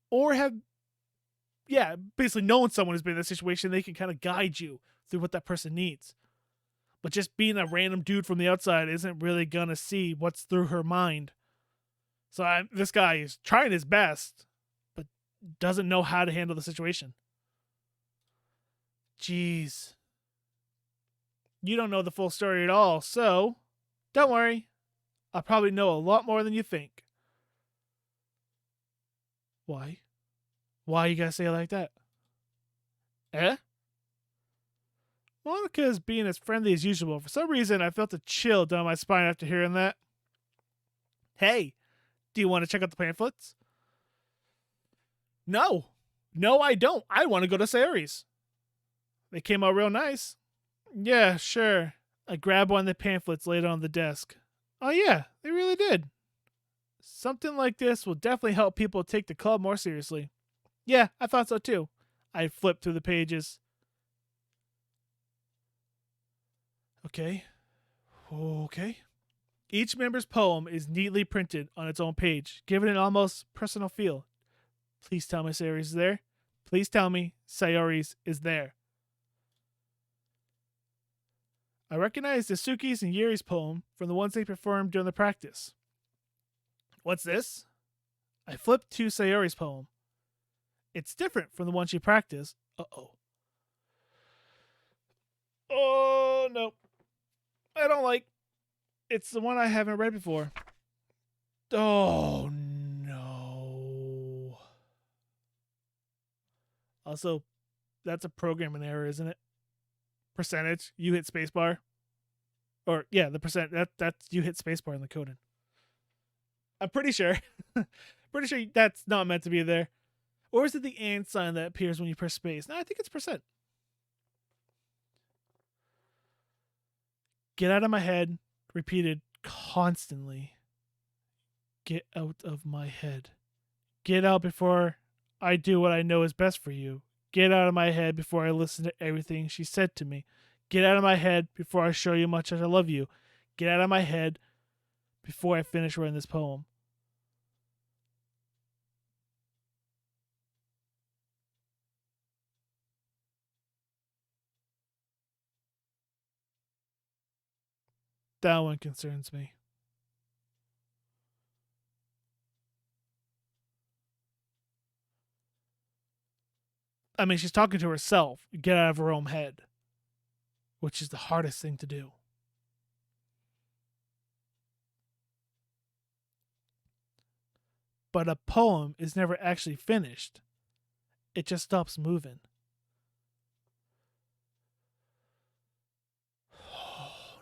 Speaker 2: or have, yeah, basically knowing someone who's been in that situation, they can kind of guide you through what that person needs. But just being a random dude from the outside isn't really going to see what's through her mind. So this guy is trying his best, but doesn't know how to handle the situation. Jeez. You don't know the full story at all, so don't worry. I'll probably know a lot more than you think. Why? Why you gotta say it like that? Eh? Monica is being as friendly as usual. For some reason, I felt a chill down my spine after hearing that. Hey, do you want to check out the pamphlets? No. No, I don't. I want to go to Sayori's. They came out real nice. Yeah, sure. I grabbed one of the pamphlets laid on the desk. Oh yeah, they really did. Something like this will definitely help people take the club more seriously. Yeah, I thought so too. I flipped through the pages. Okay. Each member's poem is neatly printed on its own page, giving it an almost personal feel. Please tell me Sayori's is there. Please tell me Sayori's is there. I recognize the Suki's and Yuri's poem from the ones they performed during the practice. What's this? I flipped to Sayori's poem. It's different from the one she practiced. Uh-oh. Oh, no. I don't like... It's the one I haven't read before. Oh, no. Also, that's a programming error, isn't it? Percentage. You hit spacebar. Or, yeah, the percent. That's you hit spacebar in the coding. I'm pretty sure. Pretty sure that's not meant to be there. Or is it the and sign that appears when you press space? No, I think it's percent. Get out of my head. Repeated constantly. Get out of my head. Get out before I do what I know is best for you. Get out of my head before I listen to everything she said to me. Get out of my head before I show you how much I love you. Get out of my head before I finish writing this poem. That one concerns me. I mean, she's talking to herself. Get out of her own head. Which is the hardest thing to do. But a poem is never actually finished. It just stops moving. Oh,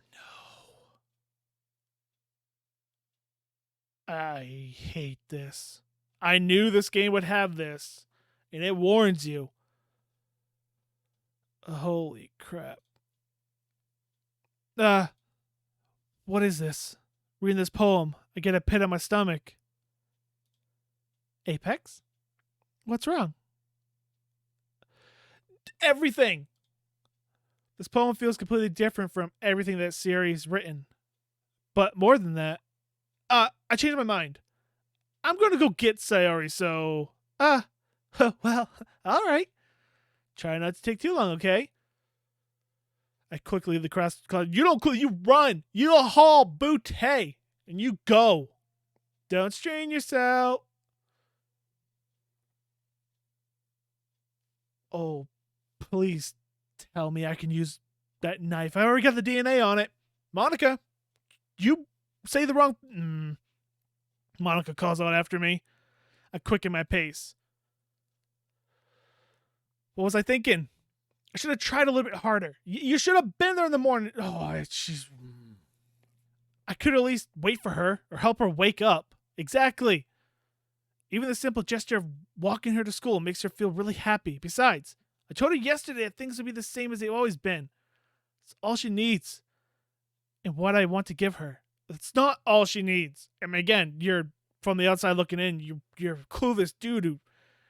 Speaker 2: no. I hate this. I knew this game would have this. And it warns you. Holy crap. What is this? Reading this poem, I get a pit on my stomach. Apex? What's wrong? Everything! This poem feels completely different from everything that series written. But more than that, I changed my mind. I'm going to go get Sayori, so... well, alright. Try not to take too long, okay? I quickly leave the cross. You run! You haul bootay! And you go! Don't strain yourself! Oh, please tell me I can use that knife. I already got the DNA on it. Monica, you say the wrong... Monica calls out after me. I quicken my pace. What was I thinking? I should have tried a little bit harder. You should have been there in the morning. Oh, I could at least wait for her or help her wake up. Exactly. Even the simple gesture of walking her to school makes her feel really happy. Besides, I told her yesterday that things would be the same as they've always been. It's all she needs. And what I want to give her. It's not all she needs. I mean, again, you're from the outside looking in. You're a clueless dude who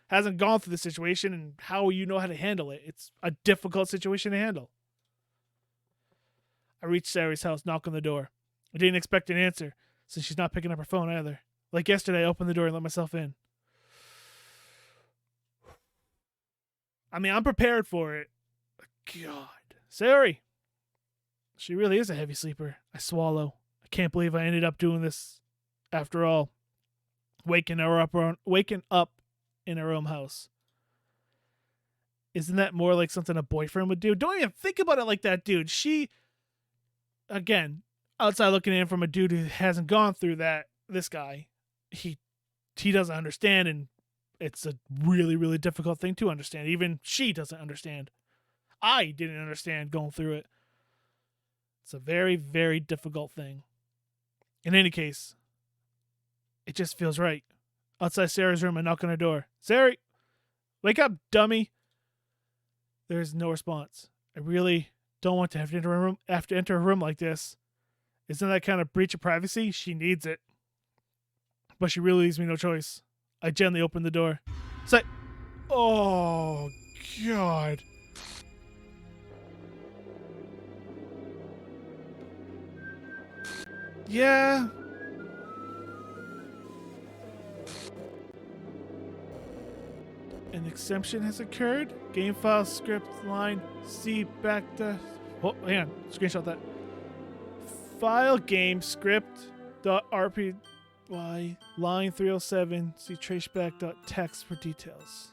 Speaker 2: hasn't gone through the situation, and how you know how to handle it. It's a difficult situation to handle. I reach Sayori's house, knock on the door. I didn't expect an answer, since she's not picking up her phone either. Like yesterday, I opened the door and let myself in. I mean, I'm prepared for it. God. Sayori. She really is a heavy sleeper. I swallow. I can't believe I ended up doing this after all. Waking up in her own house. Isn't that more like something a boyfriend would do? Don't even think about it like that, dude. She, again, outside looking in from a dude who hasn't gone through that, this guy, he doesn't understand, and it's a really, really difficult thing to understand. Even she doesn't understand. I didn't understand going through it. It's a very, very difficult thing. In any case, it just feels right. Outside Sarah's room, I knock on her door. Sari, wake up, dummy. There's no response. I really don't want to have to enter a room like this. Isn't that kind of breach of privacy? She needs it. But she really leaves me no choice. I gently open the door. Say, oh, God. Yeah. An exception has occurred. Game file script line C back to... Oh, hang on. Screenshot that. File game script .rpy line 307. See traceback.txt for details.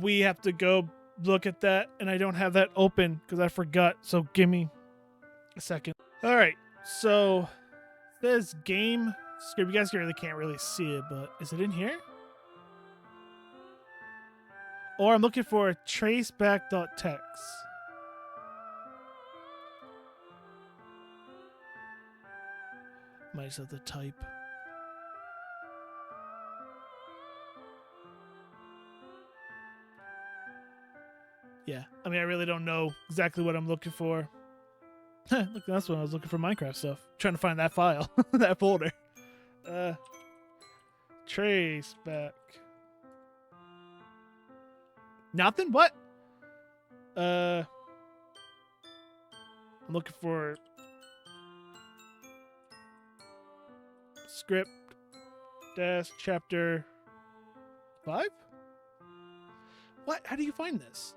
Speaker 2: We have to go look at that, and I don't have that open because I forgot. So give me a second. All right. So this game script, you guys really can't really see it, but is it in here? Or I'm looking for traceback.txt. Might just have to type. Yeah, I mean, I really don't know exactly what I'm looking for. Look, that's when I was looking for Minecraft stuff. Trying to find that file, that folder. Traceback. Nothing? What? I'm looking for script dash chapter 5? What? How do you find this?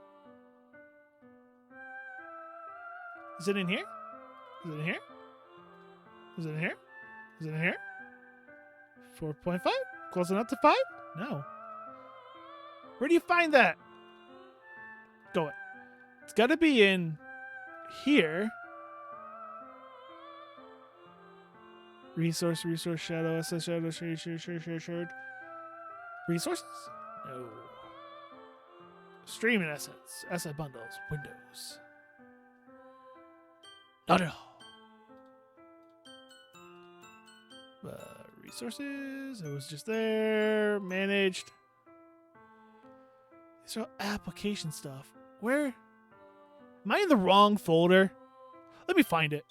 Speaker 2: Is it in here? Is it in here? Is it in here? Is it in here? 4.5? Close enough to 5? No. Where do you find that? Go it. It's got to be in here. Resource, shadow, SS, shadow, shared. Resources? No. Streaming assets, asset bundles, Windows. Not at all. Resources, it was just there. Managed. These are all application stuff. Where? Am I in the wrong folder? Let me find it.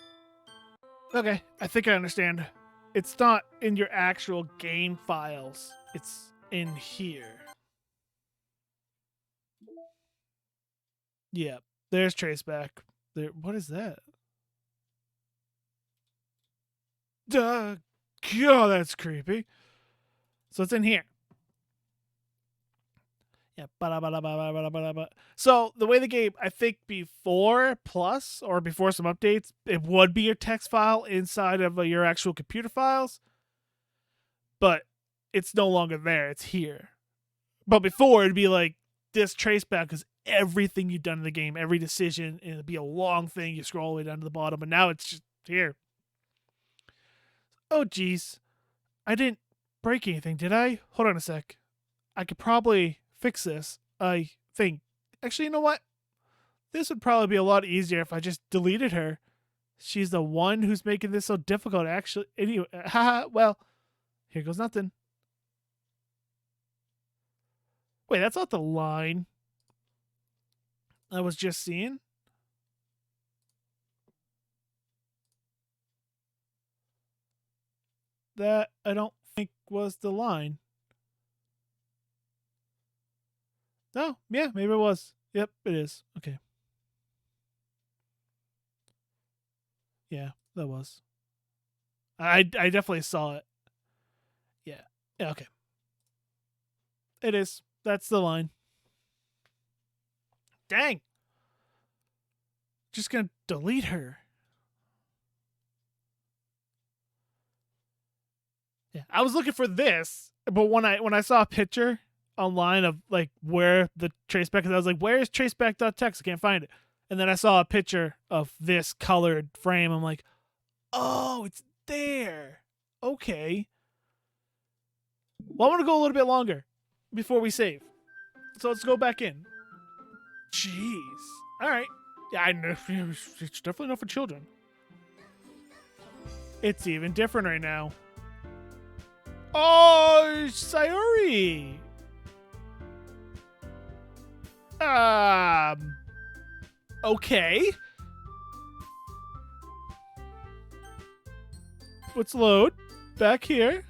Speaker 2: Okay, I think I understand. It's not in your actual game files. It's in here. Yeah, there's Traceback. There. What is that? God, that's creepy. So it's in here. Yeah. So the way the game, I think before Plus or before some updates, it would be your text file inside of your actual computer files. But it's no longer there. It's here. But before, it'd be like this traceback is everything you've done in the game, every decision, and it'd be a long thing. You scroll all the way down to the bottom, but now it's just here. Oh, geez. I didn't break anything, did I? Hold on a sec. I could probably fix this, I think. Actually, you know what? This would probably be a lot easier if I just deleted her. She's the one who's making this so difficult, actually. Anyway, haha, well, here goes nothing. Wait, that's not the line I was just seeing. That I don't think was the line. No, yeah, maybe it was. Yep, it is. Okay. Yeah, that was. I definitely saw it. Yeah. Yeah, okay. It is. That's the line. Dang. Just gonna delete her. Yeah, I was looking for this, but when I saw a picture online of like where the traceback is, I was like, where is traceback.txt? I can't find it. And then I saw a picture of this colored frame. I'm like, oh, it's there. Okay. Well, I want to go a little bit longer before we save. So let's go back in. Jeez. All right. Yeah, I know. It's definitely not for children. It's even different right now. Oh, Sayuri. Okay. Let's load. Back here.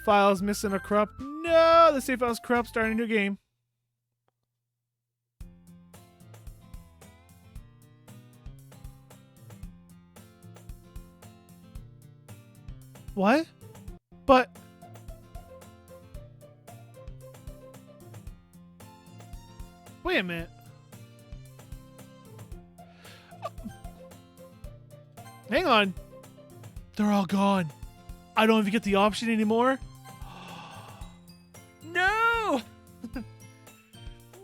Speaker 2: Files missing or corrupt. No, the save file's corrupt. Starting a new game. What? But... wait a minute. Hang on. They're all gone. I don't even get the option anymore. No!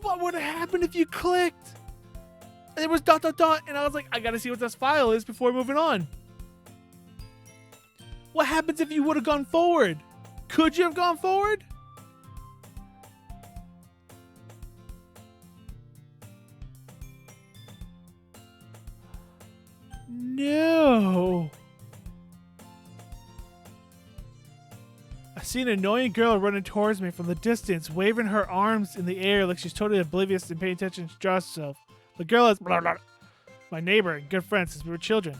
Speaker 2: What would have happened if you clicked? There was ... and I was like, I gotta see what this file is before moving on. What happens if you would have gone forward? Could you have gone forward? No. I see an annoying girl running towards me from the distance, waving her arms in the air like she's totally oblivious and paying attention to draw herself. The girl is my neighbor and good friend since we were children.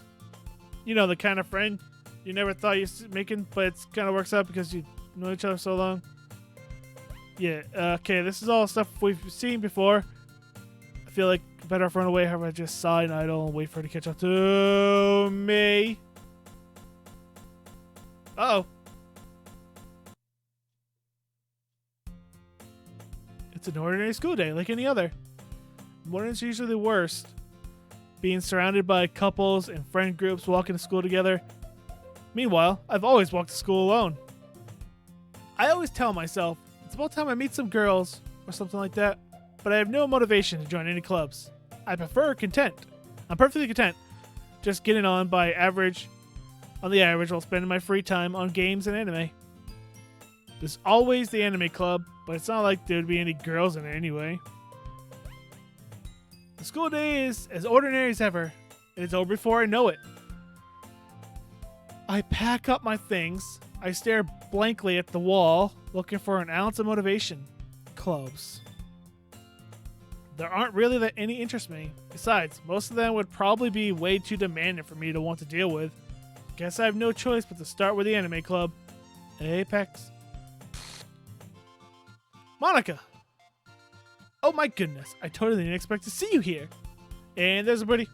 Speaker 2: You know, the kind of friend you never thought you were making, but it kind of works out because you know each other so long. Yeah, okay, this is all stuff we've seen before. I feel like better off run away, however I just sigh and idle and wait for her to catch up to me. Uh-oh. It's an ordinary school day, like any other. Mornings are usually the worst. Being surrounded by couples and friend groups walking to school together. Meanwhile, I've always walked to school alone. I always tell myself, it's about time I meet some girls or something like that, but I have no motivation to join any clubs. I prefer content. I'm perfectly content just getting on the average while spending my free time on games and anime. There's always the anime club, but it's not like there'd be any girls in it anyway. The school day is as ordinary as ever. It's over before I know it. I pack up my things. I stare blankly at the wall, looking for an ounce of motivation. Clubs. There aren't really that any interest me. Besides, most of them would probably be way too demanding for me to want to deal with. Guess I have no choice but to start with the anime club. Apex. Monica! Oh my goodness, I totally didn't expect to see you here. And there's a pretty...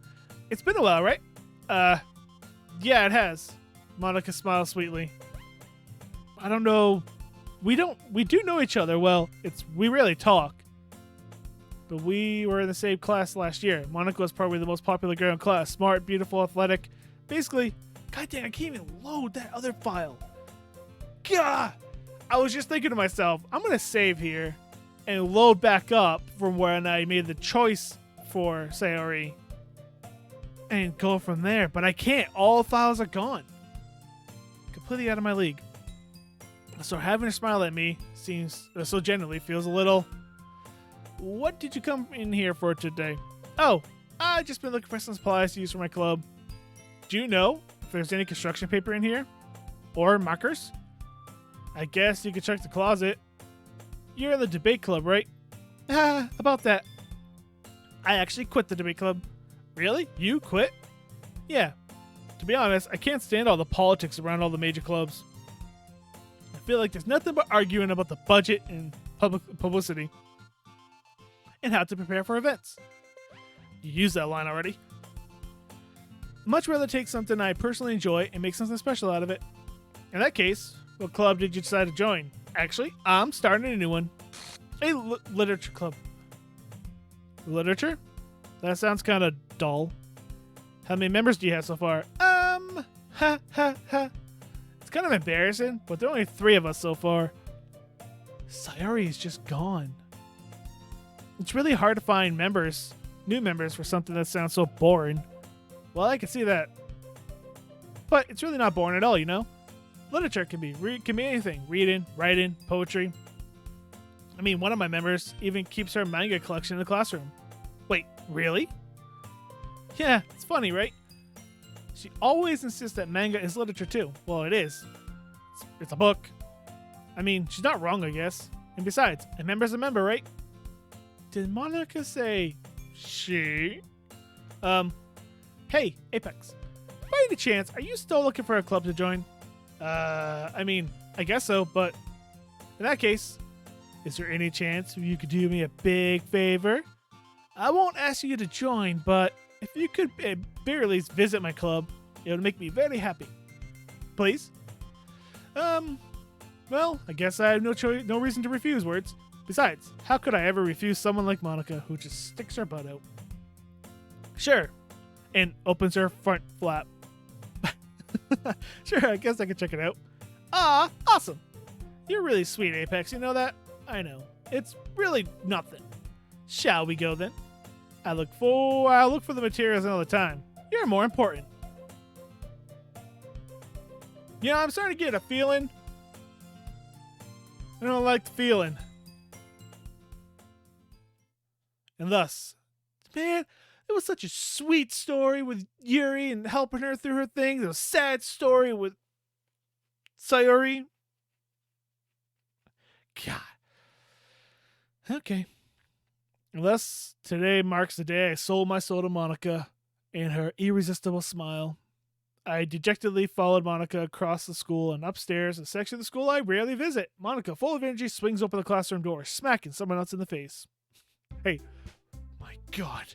Speaker 2: It's been a while, right? Yeah, it has. Monica smiles sweetly. I don't know. We do know each other well. We rarely talk. But we were in the same class last year. Monica was probably the most popular girl in class. Smart, beautiful, athletic. Basically, god dang, I can't even load that other file. God! I was just thinking to myself, I'm going to save here and load back up from when I made the choice for Sayori and go from there. But I can't. All files are gone. Completely out of my league. So having her smile at me so genuinely feels a little... What did you come in here for today? Oh, I just been looking for some supplies to use for my club. Do you know if there's any construction paper in here? Or markers? I guess you could check the closet. You're in the debate club, right? About that. I actually quit the debate club. Really? You quit? Yeah. To be honest, I can't stand all the politics around all the major clubs. I feel like there's nothing but arguing about the budget and publicity. And how to prepare for events. You used that line already. Much rather take something I personally enjoy and make something special out of it. In that case, what club did you decide to join? Actually, I'm starting a new one. A literature club. Literature? That sounds kind of dull. How many members do you have so far? Ha. It's kind of embarrassing, but there are only 3 of us so far. Sayori is just gone. It's really hard to find new members for something that sounds so boring. Well, I can see that. But it's really not boring at all, you know? Literature can be anything. Reading, writing, poetry. I mean, one of my members even keeps her manga collection in the classroom. Wait, really? Yeah, it's funny, right? She always insists that manga is literature too. Well, it is. It's a book. I mean, she's not wrong, I guess. And besides, a member's a member, right? Did Monica say she? Hey, Apex. By any chance, are you still looking for a club to join? I mean, I guess so, but in that case, is there any chance you could do me a big favor? I won't ask you to join, but if you could at very least visit my club, it would make me very happy. Please? Well, I guess I have no reason to refuse words. Besides, how could I ever refuse someone like Monica who just sticks her butt out? Sure. And opens her front flap. Sure, I guess I could check it out. Ah, awesome. You're really sweet, Apex. You know that? I know. It's really nothing. Shall we go then? I'll look for the materials another time. You're more important. You know, I'm starting to get a feeling. I don't like the feeling. And thus, man, it was such a sweet story with Yuri and helping her through her things. It was a sad story with Sayori. God. Okay. Unless today marks the day I sold my soul to Monica and her irresistible smile. I dejectedly followed Monica across the school and upstairs, a section of the school I rarely visit. Monica, full of energy, swings open the classroom door, smacking someone else in the face. Hey, my God.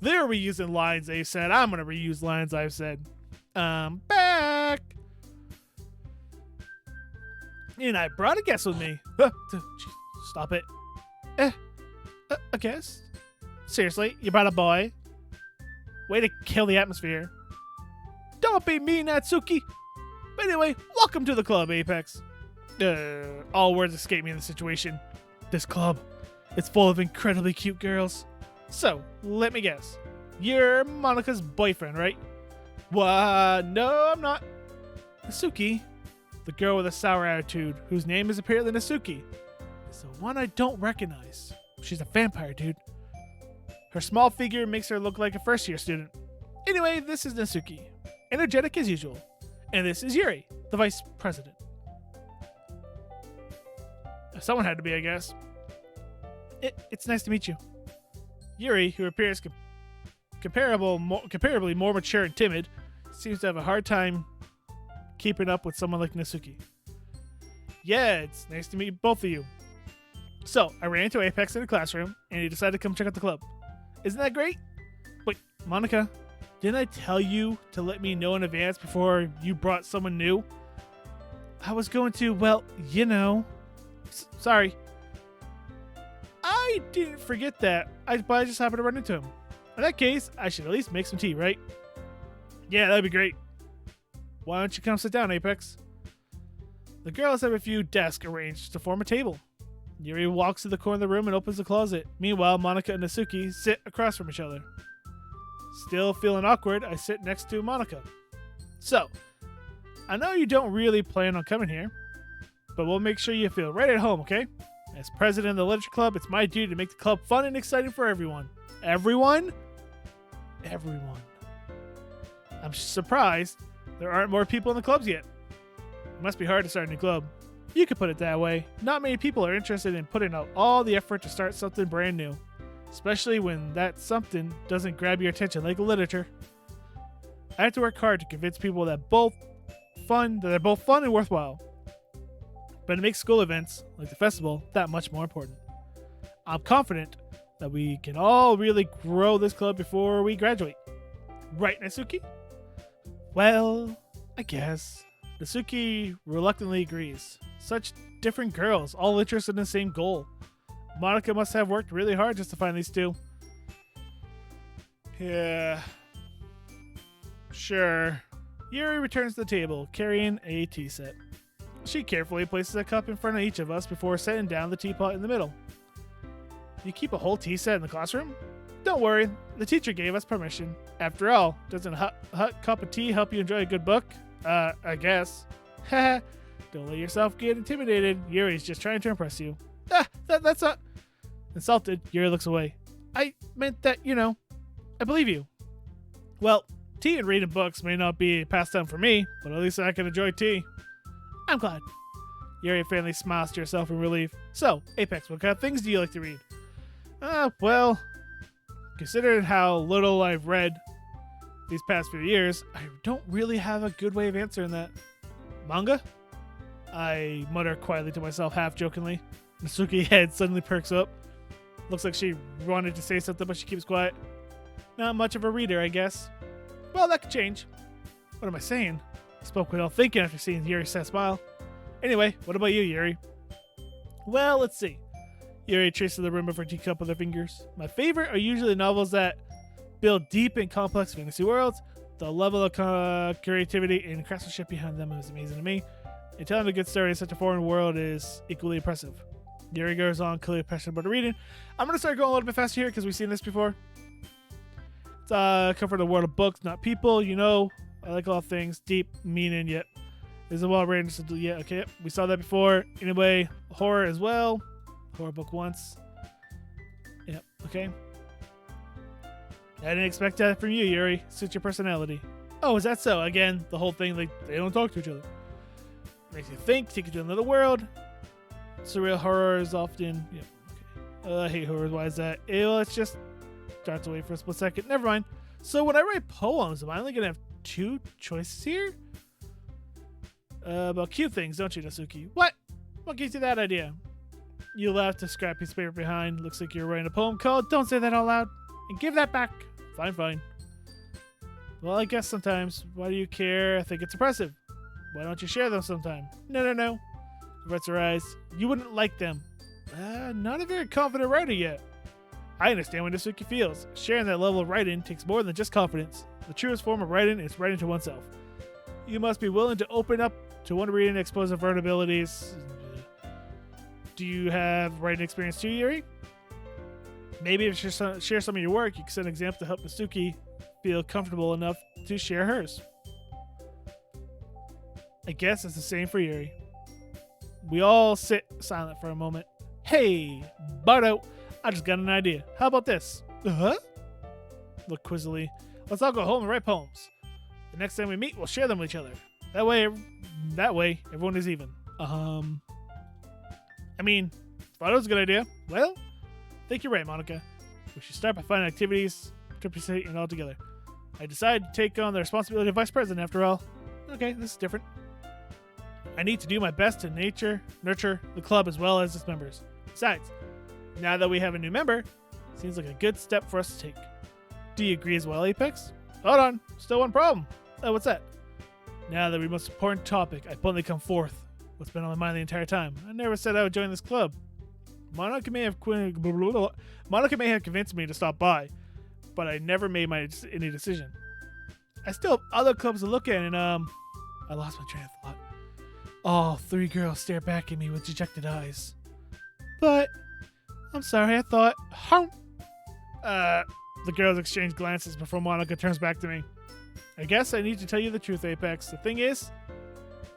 Speaker 2: They're reusing lines they've said. I'm going to reuse lines I've said. I'm back. And I brought a guest with me. Stop it. A guest? Seriously, you brought a boy? Way to kill the atmosphere. Don't be mean, Natsuki. But anyway, welcome to the club, Apex. All words escape me in this situation. This club. It's full of incredibly cute girls. So, let me guess. You're Monika's boyfriend, right? What? No, I'm not. Nasuki, the girl with a sour attitude, whose name is apparently Nasuki, is the one I don't recognize. She's a vampire, dude. Her small figure makes her look like a first-year student. Anyway, this is Nasuki, energetic as usual. And this is Yuri, the vice president. Someone had to be, I guess. It's nice to meet you. Yuri, who appears comparably more mature and timid, seems to have a hard time keeping up with someone like Nasuki. Yeah, it's nice to meet both of you. So, I ran into Apex in the classroom, and he decided to come check out the club. Isn't that great? Wait, Monika, didn't I tell you to let me know in advance before you brought someone new? I was going to, well, you know. Sorry. I didn't forget that, but I just happened to run into him. In that case, I should at least make some tea, right? Yeah, that'd be great. Why don't you come sit down, Apex? The girls have a few desks arranged to form a table. Yuri walks to the corner of the room and opens the closet. Meanwhile, Monika and Nasuki sit across from each other. Still feeling awkward, I sit next to Monika. So, I know you don't really plan on coming here, but we'll make sure you feel right at home, okay? As president of the literature club, it's my duty to make the club fun and exciting for everyone. Everyone? Everyone. I'm surprised there aren't more people in the clubs yet. It must be hard to start a new club. You could put it that way. Not many people are interested in putting out all the effort to start something brand new, especially when that something doesn't grab your attention like literature. I have to work hard to convince people that they're both fun and worthwhile. But it makes school events, like the festival, that much more important. I'm confident that we can all really grow this club before we graduate. Right, Nasuki? Well, I guess. Nasuki reluctantly agrees. Such different girls, all interested in the same goal. Monika must have worked really hard just to find these two. Yeah. Sure. Yuri returns to the table, carrying a tea set. She carefully places a cup in front of each of us before setting down the teapot in the middle. You keep a whole tea set in the classroom? Don't worry, the teacher gave us permission. After all, doesn't a hot cup of tea help you enjoy a good book? I guess. Haha. Don't let yourself get intimidated. Yuri's just trying to impress you. That's not... Insulted, Yuri looks away. I meant that, I believe you. Well, tea and reading books may not be a pastime for me, but at least I can enjoy tea. I'm glad. Yuri faintly smiles to herself in relief. So, Apex, what kind of things do you like to read? Well, considering how little I've read these past few years, I don't really have a good way of answering that. Manga? I mutter quietly to myself, half jokingly. Nasuki's head suddenly perks up. Looks like she wanted to say something, but she keeps quiet. Not much of a reader, I guess. Well, that could change. What am I saying? I spoke without thinking after seeing Yuri's sad smile. Anyway, what about you, Yuri? Well, let's see. Yuri traces the rim of her teacup with her fingers. My favorite are usually novels that build deep and complex fantasy worlds. The level of creativity and craftsmanship behind them is amazing to me. And telling a good story in such a foreign world is equally impressive. Yuri goes on, clearly passionate about reading. I'm going to start going a little bit faster here because we've seen this before. It's come from the world of books, not people. I like all things deep, meaning, yet isn't well written. So yeah, okay, we saw that before. Anyway, horror as well. Horror book once. Yep, okay. I didn't expect that from you, Yuri. Suits your personality. Oh, is that so? Again, the whole thing, like, they don't talk to each other. Makes you think, take you to another world. Surreal horror is often... Yeah, okay. I hate horror. Why is that? Let's just start to wait for a split second. Never mind. So when I write poems, am I only going to have two choices here? About cute things, don't you, Nasuki? What? What gives you that idea? You left a scrap piece of paper behind. Looks like you're writing a poem called Don't Say That Out Loud. And give that back. Fine. Well, I guess sometimes. Why do you care? I think it's impressive. Why don't you share them sometime? No. Regrets her eyes. You wouldn't like them. Not a very confident writer yet. I understand what Nasuki feels. Sharing that level of writing takes more than just confidence. The truest form of writing is writing to oneself. You must be willing to open up to one reading and expose vulnerabilities. Do you have writing experience too, Yuri? Maybe if you share some of your work, you can set an example to help Natsuki feel comfortable enough to share hers. I guess it's the same for Yuri. We all sit silent for a moment. Hey, Bardo, I just got an idea. How about this? Huh? Look quizzily. Let's all go home and write poems. The next time we meet, we'll share them with each other. That way, everyone is even. I mean, thought it was a good idea. Well, I think you're right, Monica. We should start by finding activities to participate in all together. I decided to take on the responsibility of vice president after all. Okay, this is different. I need to do my best to nurture the club as well as its members. Besides, now that we have a new member, seems like a good step for us to take. Do you agree as well, Apex? Hold on, still one problem. Oh, what's that? Now that we most important topic, I bluntly come forth. What's been on my mind the entire time? I never said I would join this club. Monica may have convinced me to stop by, but I never made any decision. I still have other clubs to look at, and I lost my train of thought. All three girls stare back at me with dejected eyes. But I'm sorry, I thought. The girls exchange glances before Monica turns back to me. I guess I need to tell you the truth, Apex. The thing is,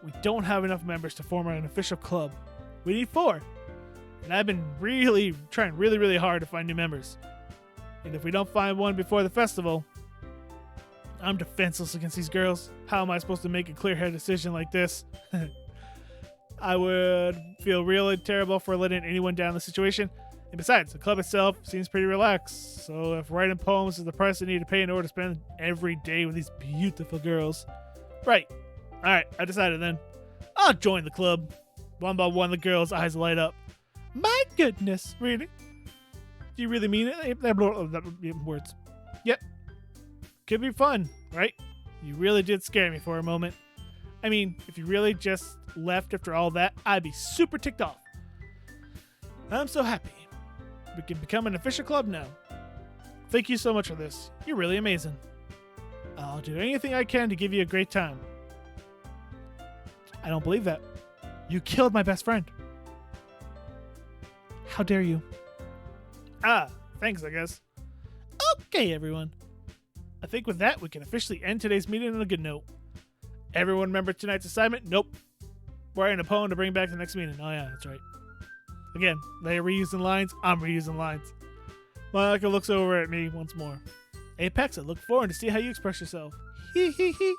Speaker 2: we don't have enough members to form an official club. We need 4. And I've been trying really hard to find new members. And if we don't find one before the festival, I'm defenseless against these girls. How am I supposed to make a clear-headed decision like this? I would feel really terrible for letting anyone down in the situation. And besides, the club itself seems pretty relaxed. So if writing poems is the price I need to pay in order to spend every day with these beautiful girls. Right. Alright, I decided then. I'll join the club. One by one, the girls' eyes light up. My goodness, really? Do you really mean it? Words. Yep. Could be fun, right? You really did scare me for a moment. I mean, if you really just left after all that, I'd be super ticked off. I'm so happy. We can become an official club now. Thank you so much for this. You're really amazing. I'll do anything I can to give you a great time. I don't believe that. You killed my best friend. How dare you? Thanks, I guess. Okay, everyone. I think with that, we can officially end today's meeting on a good note. Everyone remember tonight's assignment? Nope. Writing a poem to bring back to the next meeting. Oh yeah, that's right. Again, they're reusing lines. I'm reusing lines. Monica looks over at me once more. Apex, I look forward to see how you express yourself. Hee hee hee.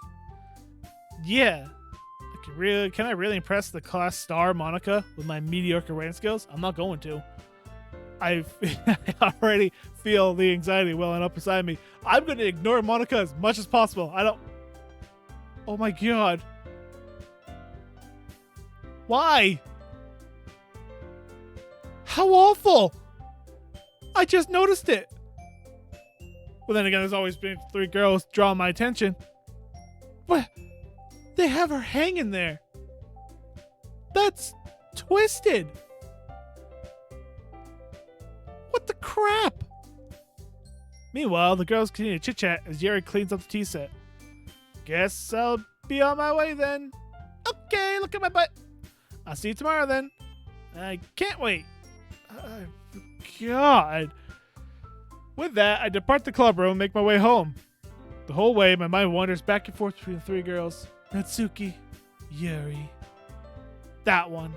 Speaker 2: Yeah. Can I really impress the class star Monica with my mediocre writing skills? I'm not going to. I already feel the anxiety welling up beside me. I'm going to ignore Monica as much as possible. Oh my god. Why? How awful! I just noticed it. Well, then again, there's always been 3 girls drawing my attention. But they have her hanging there. That's twisted. What the crap? Meanwhile, the girls continue to chit-chat as Yuri cleans up the tea set. Guess I'll be on my way then. Okay, look at my butt. I'll see you tomorrow then. I can't wait. God. With that, I depart the club room and make my way home. The whole way, my mind wanders back and forth between the 3 girls. Natsuki, Yuri, that one.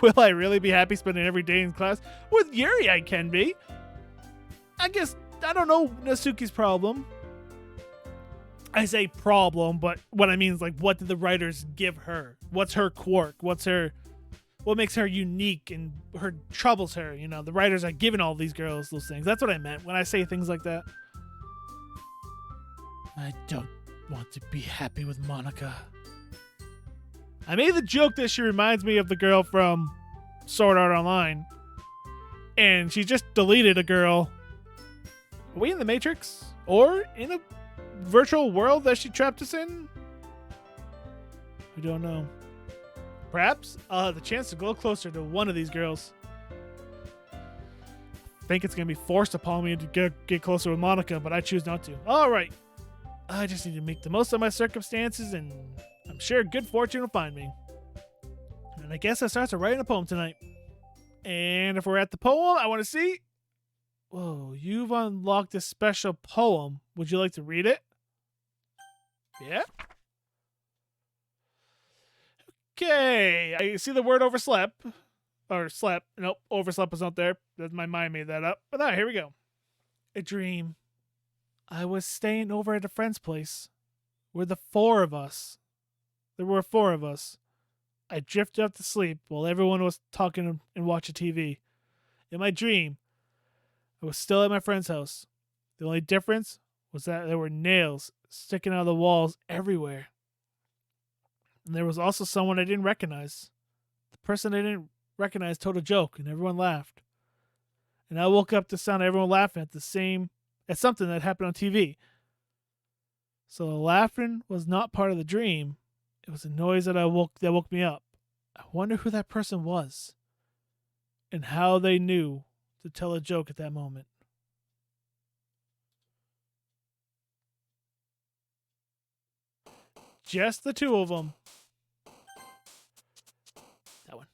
Speaker 2: Will I really be happy spending every day in class? With Yuri, I can be. I guess, I don't know Natsuki's problem. I say problem, but what I mean is, like, what did the writers give her? What's her quirk? What makes her unique and her troubles her? You know, the writers are giving all these girls those things. That's what I meant when I say things like that. I don't want to be happy with Monica. I made the joke that she reminds me of the girl from Sword Art Online. And she just deleted a girl. Are we in the Matrix? Or in a virtual world that she trapped us in? I don't know. Perhaps I'll have the chance to go closer to one of these girls. I think it's going to be forced upon me to get closer with Monica, but I choose not to. Alright. I just need to make the most of my circumstances, and I'm sure good fortune will find me. And I guess I start writing a poem tonight. And if we're at the poem, I want to see Whoa, you've unlocked a special poem. Would you like to read it? Yeah. Okay, I see the word overslept. Or slept. Nope, overslept was not there. My mind made that up. But now, here we go. A dream. I was staying over at a friend's place. We're the four of us. There were four of us. I drifted off to sleep while everyone was talking and watching TV. In my dream, I was still at my friend's house. The only difference was that there were nails sticking out of the walls everywhere. And there was also someone I didn't recognize. The person I didn't recognize told a joke and everyone laughed. And I woke up to sound everyone laughing at something that happened on TV. So the laughing was not part of the dream. It was a noise that woke me up. I wonder who that person was and how they knew to tell a joke at that moment. Just the two of them. That one.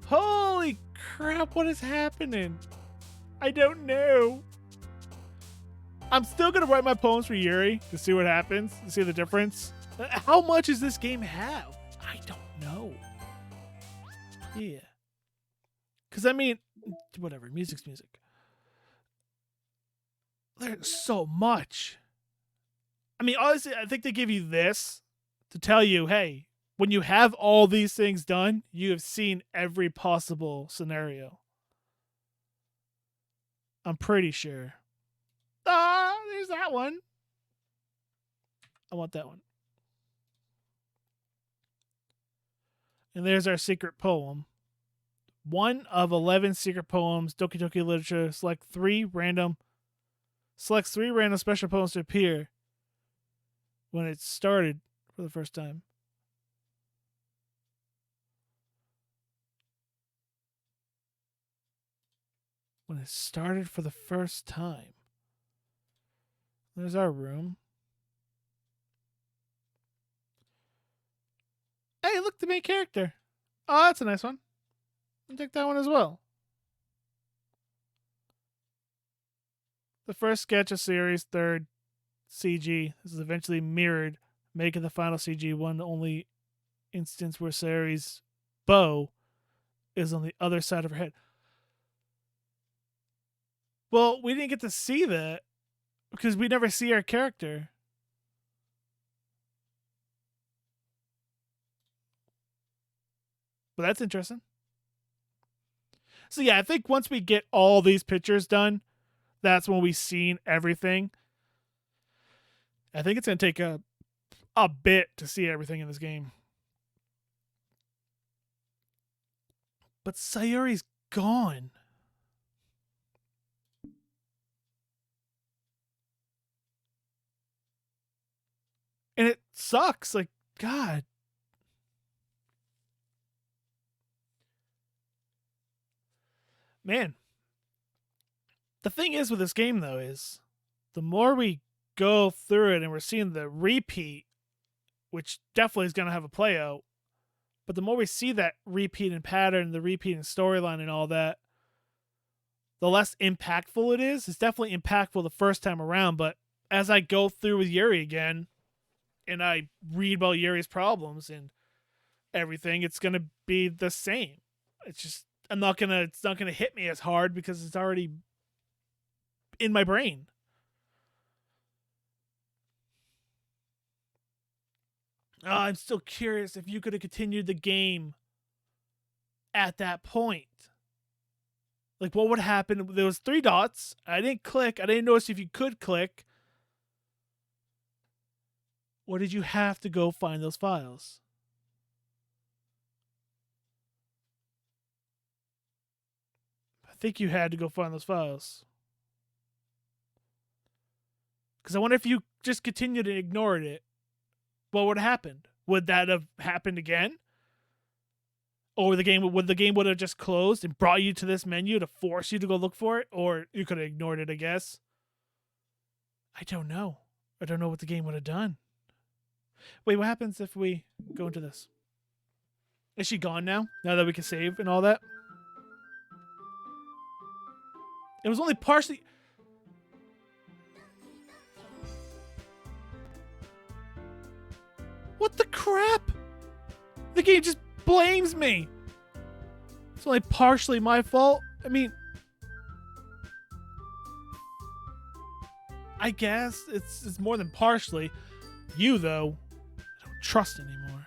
Speaker 2: Holy crap, what is happening? I don't know. I'm still going to write my poems for Yuri to see what happens, to see the difference. How much does this game have? I don't know. Yeah. Because, I mean, whatever, music's music. There's so much. I mean, honestly, I think they give you this to tell you, hey, when you have all these things done, you have seen every possible scenario. I'm pretty sure. Ah, there's that one. I want that one. And there's our secret poem. One of 11 secret poems. Doki Doki Literature. Selects three random special poems to appear when it started for the first time. When it started for the first time. There's our room. Hey, look, the main character. Oh, that's a nice one. I'll take that one as well. The first sketch of series, third CG. This is eventually mirrored, making the final CG one only instance where Sary's bow is on the other side of her head. Well, we didn't get to see that because we never see our character. But that's interesting. So yeah, I think once we get all these pictures done, that's when we've seen everything. I think it's going to take a bit to see everything in this game. But Sayuri's gone. And it sucks. Like, God. Man. The thing is with this game, though, is the more we go through it and we're seeing the repeat, which definitely is going to have a play out, but the more we see that repeat and pattern, the repeat and storyline and all that, the less impactful it is. It's definitely impactful the first time around, but as I go through with Yuri again and I read about Yuri's problems and everything, it's going to be the same. It's just, it's not going to hit me as hard because it's already in my brain. I'm still curious if you could have continued the game at that point. Like, what would happen? There was 3 dots. I didn't click. I didn't notice if you could click. Or did you have to go find those files? I think you had to go find those files. Because I wonder if you just continued and ignored it, what would have happened? Would that have happened again? Or would the game would have just closed and brought you to this menu to force you to go look for it? Or you could have ignored it, I guess. I don't know. I don't know what the game would have done. Wait, what happens if we go into this? Is she gone now? Now that we can save and all that? It was only partially... What the crap? The game just blames me. It's only partially my fault. I mean... I guess it's more than partially. You, though, I don't trust anymore.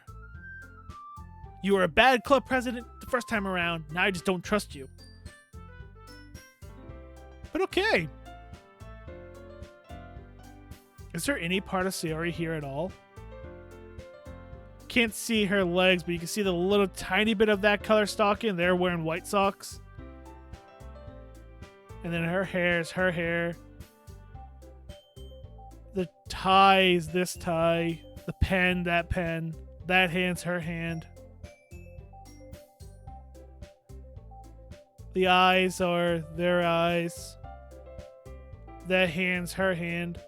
Speaker 2: You were a bad club president the first time around. Now I just don't trust you. But okay. Is there any part of Sayori here at all? Can't see her legs, but you can see the little tiny bit of that color stocking. They're wearing white socks. And then her hair is her hair. The tie is this tie. The pen, that pen. That hand's her hand. The eyes are their eyes. That hand's her hand.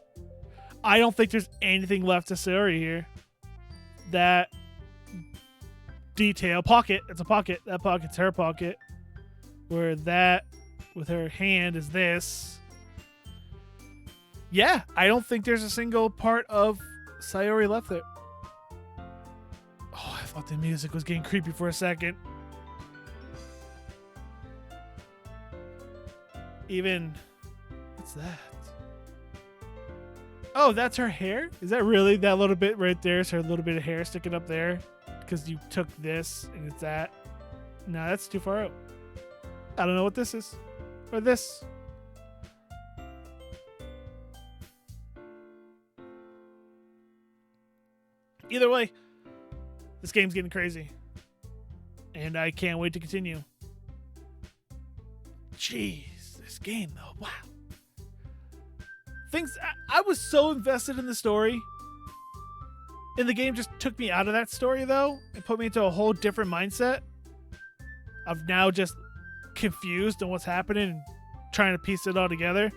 Speaker 2: I don't think there's anything left to Sayori here. That detail. Pocket. It's a pocket. That pocket's her pocket. Where that with her hand is this. Yeah, I don't think there's a single part of Sayori left there. Oh, I thought the music was getting creepy for a second. Even... What's that? Oh, that's her hair? Is that really that little bit right there? Is her little bit of hair sticking up there? Because you took this and it's that? No, that's too far out. I don't know what this is. Or this. Either way, this game's getting crazy. And I can't wait to continue. Jeez, this game though, wow. I was so invested in the story. And the game just took me out of that story though. And put me into a whole different mindset. Of now just confused on what's happening and trying to piece it all together.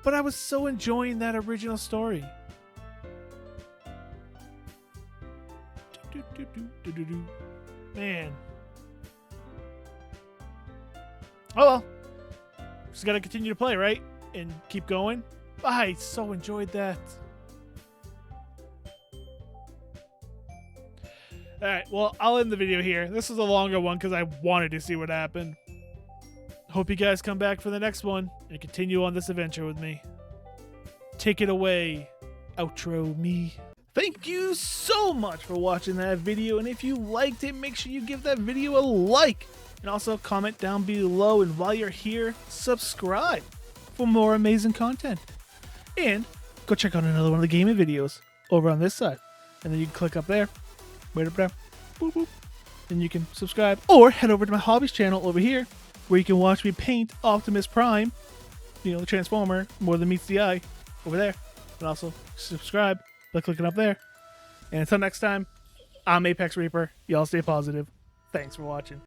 Speaker 2: But I was so enjoying that original story. Man. Oh well. Just gotta continue to play, right? And keep going. I so enjoyed that. Alright, well, I'll end the video here. This is a longer one because I wanted to see what happened. Hope you guys come back for the next one and continue on this adventure with me. Take it away, outro me. Thank you so much for watching that video, and if you liked it, make sure you give that video a like, and also comment down below, and while you're here, subscribe for more amazing content. And go check out another one of the gaming videos over on this side, and then you can click up there, right up there, boop boop, and you can subscribe, or head over to my hobbies channel over here, where you can watch me paint Optimus Prime, you know, the Transformer, more than meets the eye, over there, and also subscribe by clicking up there. And until next time, I'm ApexReaper. Y'all stay positive. Thanks for watching.